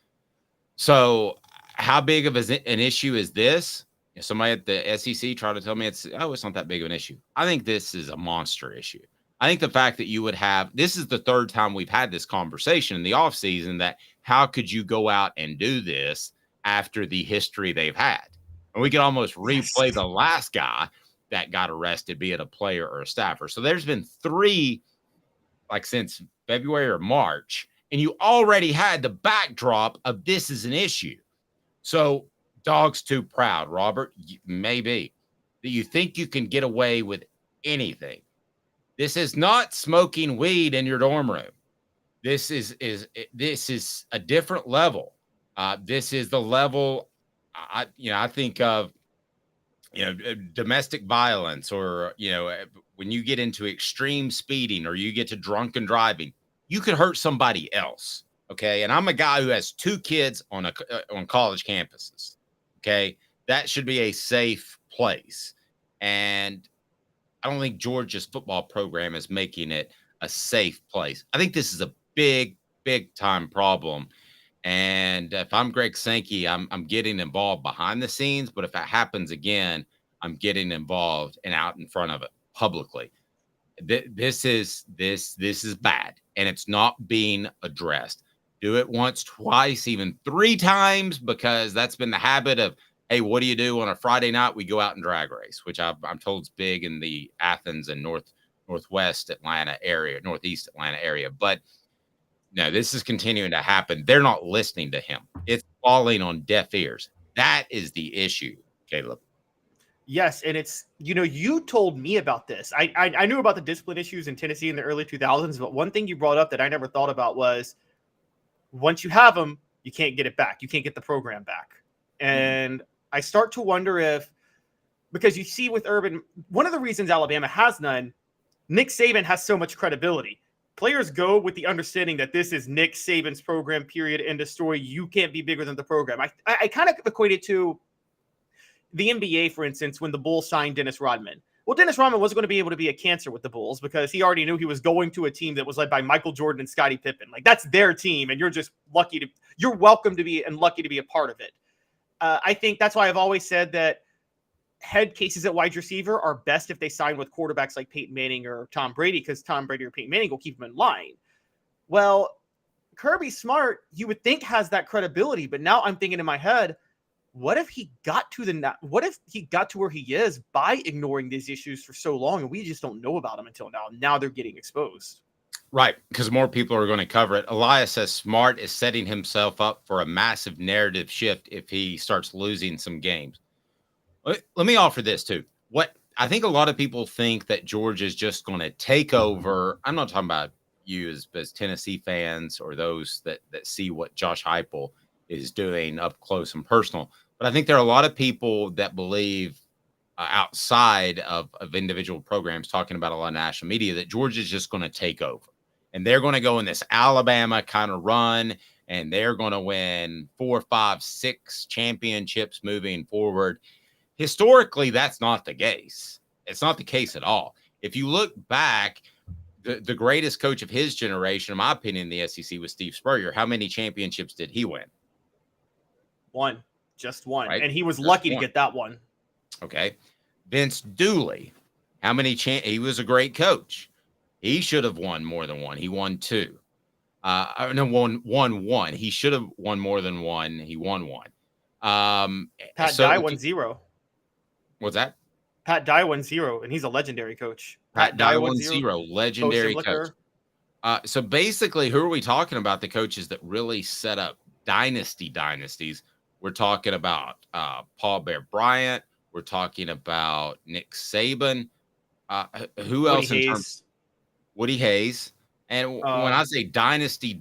So how big of an issue is this? Somebody at the SEC tried to tell me it's not that big of an issue. I think this is a monster issue. I think the fact that you would have, this is the third time we've had this conversation in the offseason that how could you go out and do this after the history they've had? And we could almost replay the last guy that got arrested, be it a player or a staffer. So there's been 3, like since February or March, and you already had the backdrop of this is an issue. So dog's too proud, Robert, maybe. That you think you can get away with anything. This is not smoking weed in your dorm room. This is a different level. This is the level I think of, domestic violence, or when you get into extreme speeding or you get to drunken driving, you could hurt somebody else. Okay, and I'm a guy who has 2 kids on college campuses. Okay, that should be a safe place, and I don't think Georgia's football program is making it a safe place. I think this is a big time problem. And if I'm Greg Sankey, I'm getting involved behind the scenes. But if it happens again, I'm getting involved and out in front of it publicly. This is bad, and it's not being addressed. Do it once, twice, even 3 times, because that's been the habit of, hey, what do you do on a Friday night? We go out and drag race, which I'm told is big in the Athens and northwest Atlanta area, northeast Atlanta area. But no, this is continuing to happen. They're not listening to him. It's falling on deaf ears. That is the issue, Caleb. Yes, and it's, you told me about this. I knew about the discipline issues in Tennessee in the early 2000s, but one thing you brought up that I never thought about was once you have them, you can't get it back. You can't get the program back. And I start to wonder because you see with Urban, one of the reasons Alabama has none, Nick Saban has so much credibility. Players go with the understanding that this is Nick Saban's program, period, end of story. You can't be bigger than the program. I kind of equate it to, the NBA, for instance, when the Bulls signed Dennis Rodman. Well, Dennis Rodman wasn't going to be able to be a cancer with the Bulls because he already knew he was going to a team that was led by Michael Jordan and Scottie Pippen. Like, that's their team, and you're welcome to be and lucky to be a part of it. I think that's why I've always said that head cases at wide receiver are best if they sign with quarterbacks like Peyton Manning or Tom Brady, because Tom Brady or Peyton Manning will keep them in line. Well, Kirby Smart, you would think, has that credibility, but now I'm thinking in my head, what if he got to where he is by ignoring these issues for so long, and we just don't know about them until now? Now they're getting exposed. Right, because more people are going to cover it. Elias says Smart is setting himself up for a massive narrative shift if he starts losing some games. Let me offer this too. What I think a lot of people think that Georgia is just going to take over. I'm not talking about you as Tennessee fans or those that see what Josh Heupel is doing up close and personal. But I think there are a lot of people that believe outside of individual programs, talking about a lot of national media, that Georgia is just going to take over. And they're going to go in this Alabama kind of run, and they're going to win 4, 5, 6 championships moving forward. Historically, that's not the case. It's not the case at all. If you look back, the greatest coach of his generation, in my opinion, in the SEC was Steve Spurrier. How many championships did he win? One. Just one. Right? And he was lucky to get that one. Okay. Vince Dooley. How many he was a great coach. He should have won more than one. He won 2. Won one. He should have won more than one. He won 1. Pat Dye won 0. What's that? Pat Dye won 0, and he's a legendary coach. Pat Dye won 0, legendary coach. So basically, who are we talking about? The coaches that really set up dynasties. We're talking about Paul Bear Bryant. We're talking about Nick Saban. Who else in terms? Woody Hayes. And when I say dynasty,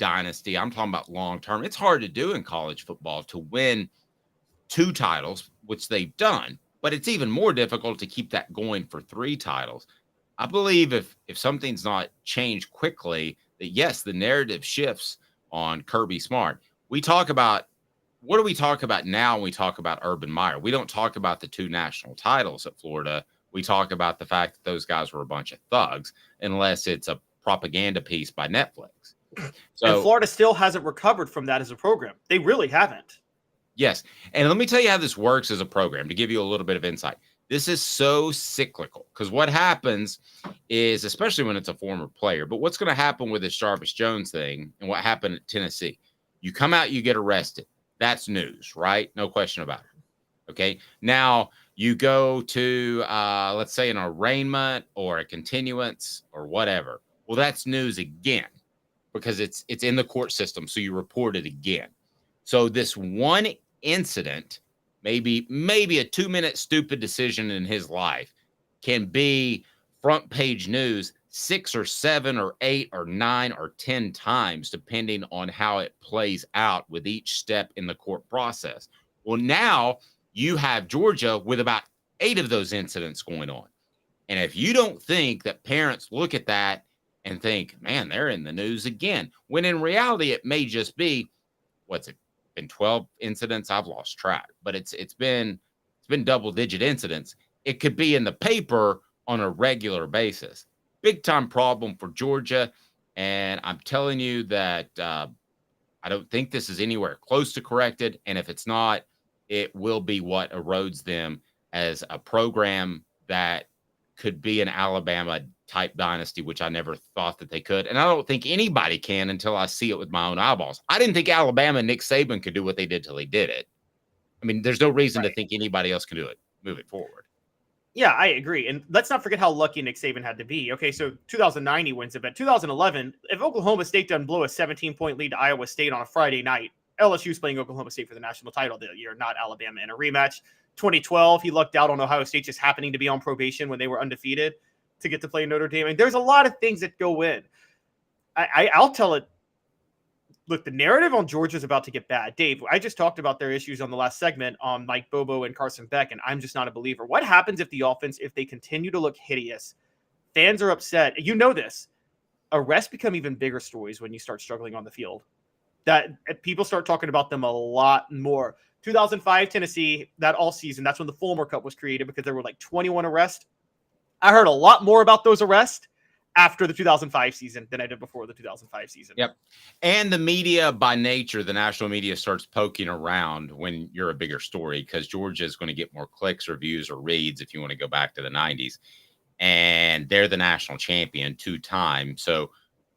I'm talking about long term. It's hard to do in college football to win 2 titles, which they've done. But it's even more difficult to keep that going for 3 titles. I believe if something's not changed quickly, that yes, the narrative shifts on Kirby Smart. What do we talk about now when we talk about Urban Meyer? We don't talk about the 2 national titles at Florida. We talk about the fact that those guys were a bunch of thugs, unless it's a propaganda piece by Netflix. So, and Florida still hasn't recovered from that as a program. They really haven't. Yes. And let me tell you how this works as a program to give you a little bit of insight. This is so cyclical because what happens is, especially when it's a former player, but what's going to happen with this Jarvis Jones thing and what happened at Tennessee, you come out, you get arrested. That's news, right? No question about it. Okay. Now you go to, let's say, an arraignment or a continuance or whatever. Well, that's news again because it's in the court system. So you report it again. So this one incident, maybe a 2-minute stupid decision in his life, can be front page news 6 or 7 or 8 or 9 or 10 times, depending on how it plays out with each step in the court process. Well, now you have Georgia with about 8 of those incidents going on. And if you don't think that parents look at that and think, man, they're in the news again, when in reality, it may just be, what's it been 12 incidents? I've lost track, but it's been double-digit incidents. It could be in the paper on a regular basis. Big time problem for Georgia. And I'm telling you that I don't think this is anywhere close to corrected. And if it's not, it will be what erodes them as a program that could be an Alabama type dynasty, which I never thought that they could. And I don't think anybody can until I see it with my own eyeballs. I didn't think Alabama and Nick Saban could do what they did till he did it. I mean, there's no reason to think anybody else can do it moving forward. Yeah, I agree. And let's not forget how lucky Nick Saban had to be. Okay, so 2009 he wins it, but 2011, if Oklahoma State doesn't blow a 17-point lead to Iowa State on a Friday night, LSU's playing Oklahoma State for the national title that year, not Alabama in a rematch. 2012, he lucked out on Ohio State just happening to be on probation when they were undefeated to get to play Notre Dame. And there's a lot of things that go in. I'll tell it. Look, the narrative on Georgia is about to get bad. Dave, I just talked about their issues on the last segment on Mike Bobo and Carson Beck, and I'm just not a believer. What happens if the offense, if they continue to look hideous? Fans are upset. You know this. Arrests become even bigger stories when you start struggling on the field. That people start talking about them a lot more. 2005 Tennessee, that all season, that's when the Fulmer Cup was created because there were like 21 arrests. I heard a lot more about those arrests after the 2005 season than I did before the 2005 season. Yep. And the media by nature, the national media starts poking around when you're a bigger story because Georgia is going to get more clicks or views or reads if you want to go back to the 90s. And they're the national champion 2 times. So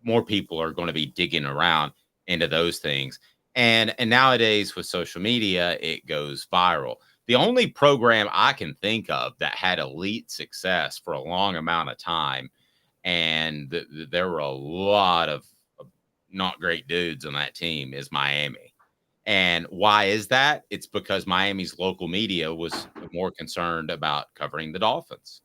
more people are going to be digging around into those things. And nowadays with social media, it goes viral. The only program I can think of that had elite success for a long amount of time, and there were a lot of not great dudes on that team, is Miami. And why is that? It's because Miami's local media was more concerned about covering the Dolphins.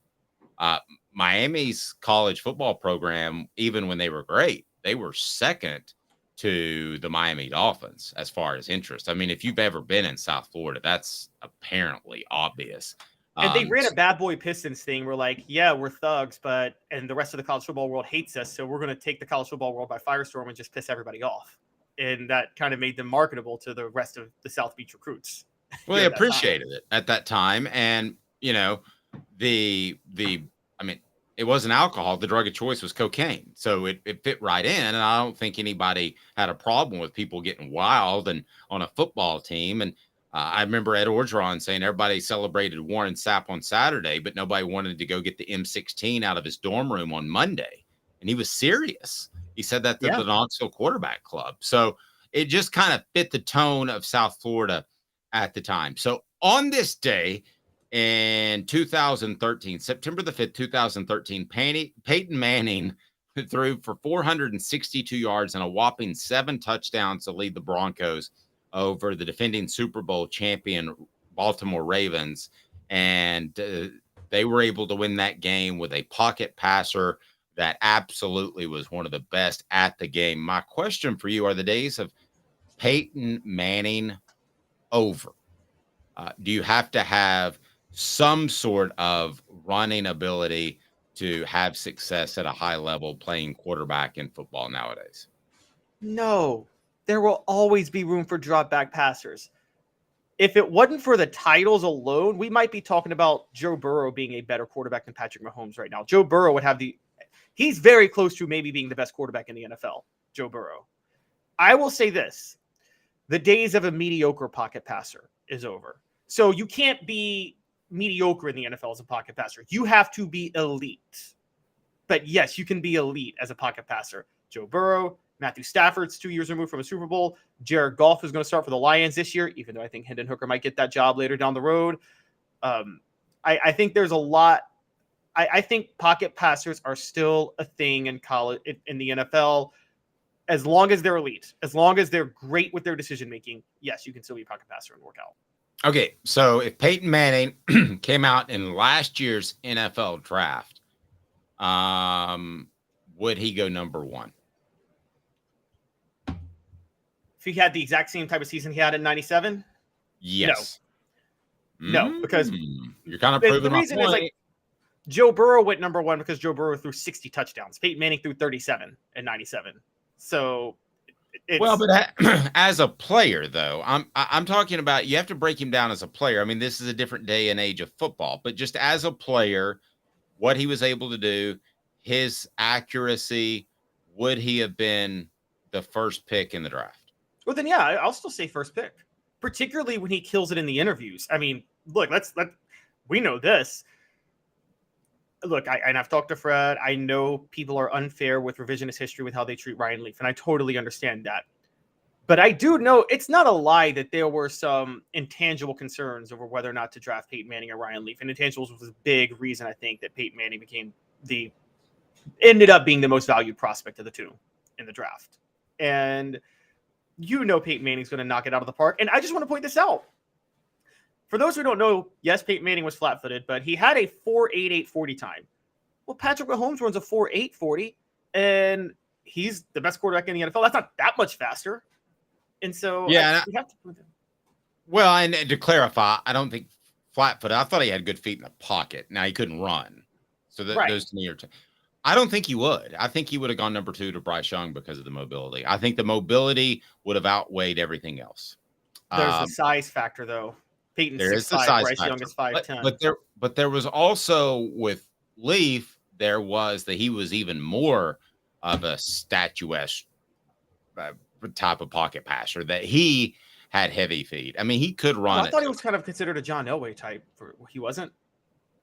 Miami's college football program, even when they were great, they were second to the Miami Dolphins as far as interest. I mean, if you've ever been in South Florida, that's apparently obvious. And they ran a bad boy Pistons thing. We're like, yeah, we're thugs, and the rest of the college football world hates us. So we're going to take the college football world by firestorm and just piss everybody off. And that kind of made them marketable to the rest of the South Beach recruits. Well, they appreciated it at that time. And, you know, it wasn't alcohol. The drug of choice was cocaine. So it fit right in. And I don't think anybody had a problem with people getting wild and on a football team. And I remember Ed Orgeron saying everybody celebrated Warren Sapp on Saturday, but nobody wanted to go get the M16 out of his dorm room on Monday. And he was serious. He said that to the Knoxville quarterback club. So it just kind of fit the tone of South Florida at the time. So on this day, in 2013, September the 5th, 2013, Peyton Manning threw for 462 yards and a whopping 7 touchdowns to lead the Broncos over the defending Super Bowl champion Baltimore Ravens. And they were able to win that game with a pocket passer that absolutely was one of the best at the game. My question for you, are the days of Peyton Manning over? Do you have to have some sort of running ability to have success at a high level playing quarterback in football nowadays? No, there will always be room for drop back passers. If it wasn't for the titles alone, we might be talking about Joe Burrow being a better quarterback than Patrick Mahomes right now. Joe Burrow would have he's very close to maybe being the best quarterback in the NFL, Joe Burrow. I will say this, the days of a mediocre pocket passer is over. So you can't be mediocre in the NFL as a pocket passer. You have to be elite. But yes, you can be elite as a pocket passer. Joe Burrow, Matthew Stafford's 2 years removed from a Super Bowl. Jared Goff is going to start for the Lions this year, even though I think Hendon Hooker might get that job later down the road. I think there's a lot. I think pocket passers are still a thing in college, in the NFL. As long as they're elite, as long as they're great with their decision making, yes, you can still be a pocket passer and work out. Okay, so if Peyton Manning came out in last year's NFL draft, would he go number 1? If he had the exact same type of season he had in 97? Yes. No, because you're kind of proving the reason is like Joe Burrow went number 1 because Joe Burrow threw 60 touchdowns. Peyton Manning threw 37 in 97. So but as a player, though, I'm talking about, you have to break him down as a player. I mean, this is a different day and age of football, but just as a player, what he was able to do, his accuracy, would he have been the first pick in the draft? Well, then, yeah, I'll still say first pick, particularly when he kills it in the interviews. I mean, look, we know this. Look, I've talked to Fred. I know people are unfair with revisionist history with how they treat Ryan Leaf, and I totally understand that. But I do know it's not a lie that there were some intangible concerns over whether or not to draft Peyton Manning or Ryan Leaf. And intangibles was a big reason, I think, that Peyton Manning ended up being the most valued prospect of the two in the draft. And you know Peyton Manning's going to knock it out of the park. And I just want to point this out. For those who don't know, yes, Peyton Manning was flat-footed, but he had a 4.88 40 time. Well, Patrick Mahomes runs a 4.8 40, and he's the best quarterback in the NFL. That's not that much faster. And so, yeah. And to clarify, I don't think flat-footed. I thought he had good feet in the pocket. Now, he couldn't run. So those to me are I don't think he would. I think he would have gone number 2 to Bryce Young because of the mobility. I think the mobility would have outweighed everything else. There's the size factor, though. Peyton's There is the 6'5", size Bryce factor. Young is 5'10". But there was also with Leaf, there was that he was even more of a statuesque type of pocket passer, that he had heavy feet. I mean, he could run. I thought he was kind of considered a John Elway type. He wasn't.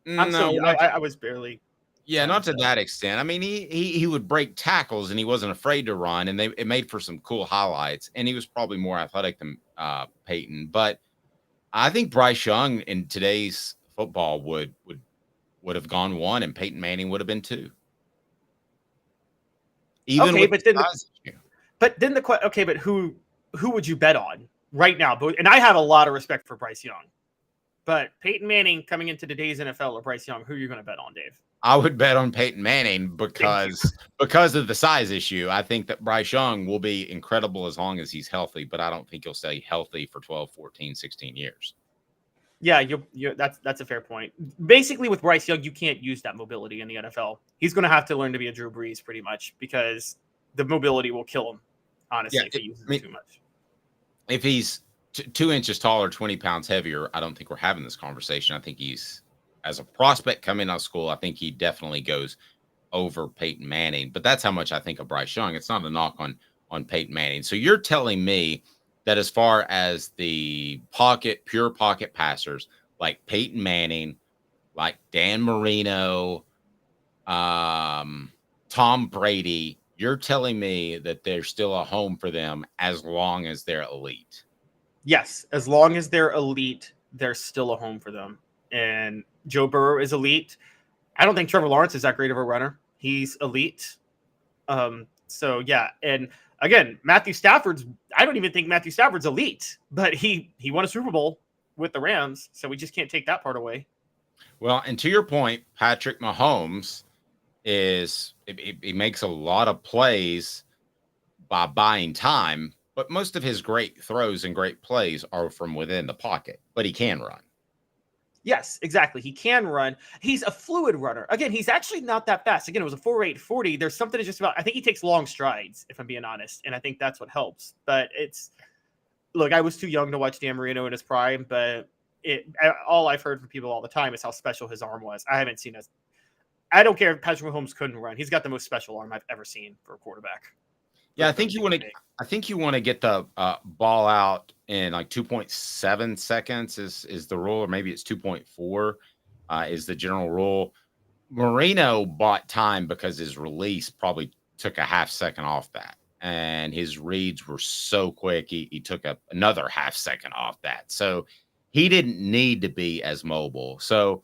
No, I was barely. Yeah, not to that extent. I mean, he would break tackles and he wasn't afraid to run, and it made for some cool highlights. And he was probably more athletic than Peyton. But I think Bryce Young in today's football would have gone 1, and Peyton Manning would have been 2. Even okay, but who would you bet on right now? And I have a lot of respect for Bryce Young, but Peyton Manning coming into today's NFL or Bryce Young, who are you going to bet on, Dave? I would bet on Peyton Manning because of the size issue. I think that Bryce Young will be incredible as long as he's healthy, but I don't think he'll stay healthy for 12, 14, 16 years. Yeah, that's a fair point. Basically, with Bryce Young, you can't use that mobility in the NFL. He's going to have to learn to be a Drew Brees pretty much, because the mobility will kill him, honestly, if he uses it too much. If he's 2 inches taller, 20 pounds heavier, I don't think we're having this conversation. I think he's, as a prospect coming out of school, I think he definitely goes over Peyton Manning. But that's how much I think of Bryce Young. It's not a knock on Peyton Manning. So you're telling me that as far as the pure pocket passers, like Peyton Manning, like Dan Marino, Tom Brady, you're telling me that there's still a home for them as long as they're elite? Yes, as long as they're elite, there's still a home for them. And Joe Burrow is elite. I don't think Trevor Lawrence is that great of a runner. He's elite. So, yeah. And again, I don't even think Matthew Stafford's elite, but he won a Super Bowl with the Rams, so we just can't take that part away. Well, and to your point, Patrick Mahomes he makes a lot of plays by buying time, but most of his great throws and great plays are from within the pocket, but he can run. Yes, exactly. He can run. He's a fluid runner. Again, he's actually not that fast. Again, it was a 4.8 40. There's something just about, I think he takes long strides, if I'm being honest. And I think that's what helps. But look, I was too young to watch Dan Marino in his prime, but all I've heard from people all the time is how special his arm was. I haven't seen I don't care if Patrick Mahomes couldn't run. He's got the most special arm I've ever seen for a quarterback. Yeah, I think you want to get the ball out in like 2.7 seconds is the rule, or maybe it's 2.4 is the general rule. Marino bought time because his release probably took a half second off that, and his reads were so quick he took another half second off that. So he didn't need to be as mobile. So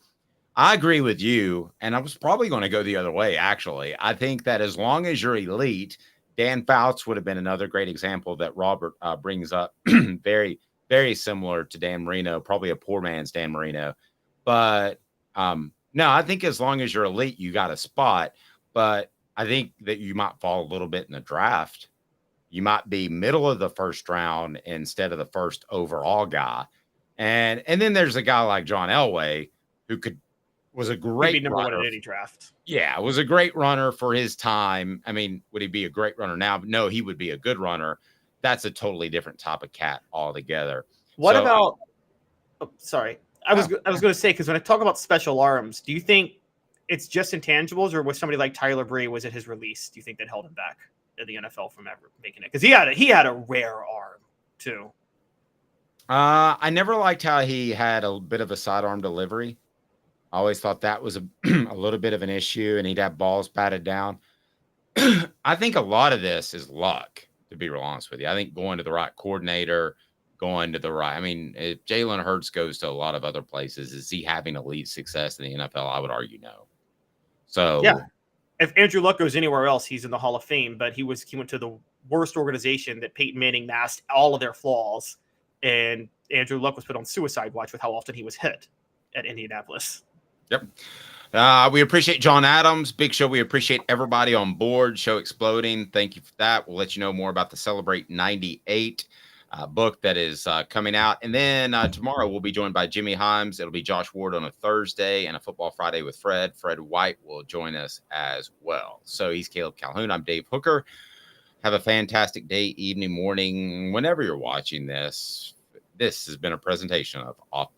I agree with you, and I was probably going to go the other way, actually. I think that as long as you're elite, Dan Fouts would have been another great example that Robert brings up. Very, very similar to Dan Marino, probably a poor man's Dan Marino. But no, I think as long as you're elite, you got a spot. But I think that you might fall a little bit in the draft. You might be middle of the first round instead of the first overall guy. And then there's a guy like John Elway who was a great number runner. 1 in any draft. Yeah, was a great runner for his time. I mean, would he be a great runner now? No, he would be a good runner. That's a totally different type of cat altogether. What about? Oh, sorry, I was going to say, because when I talk about special arms, do you think it's just intangibles, or was somebody like Tyler Bree, was it his release? Do you think that held him back in the NFL from ever making it? Because he had a rare arm too. I never liked how he had a bit of a sidearm delivery. I always thought that was a little bit of an issue, and he'd have balls batted down. I think a lot of this is luck, to be real honest with you. I think going to the right coordinator, I mean, if Jalen Hurts goes to a lot of other places, is he having elite success in the NFL? I would argue no. So yeah, if Andrew Luck goes anywhere else, he's in the Hall of Fame, but he went to the worst organization that Peyton Manning masked all of their flaws, and Andrew Luck was put on suicide watch with how often he was hit at Indianapolis. Yep. We appreciate John Adams. Big show. We appreciate everybody on board. Show exploding. Thank you for that. We'll let you know more about the Celebrate 98 book that is coming out. And then tomorrow we'll be joined by Jimmy Himes. It'll be Josh Ward on a Thursday, and a Football Friday with Fred. Fred White will join us as well. So he's Caleb Calhoun. I'm Dave Hooker. Have a fantastic day, evening, morning, whenever you're watching this. This has been a presentation of Off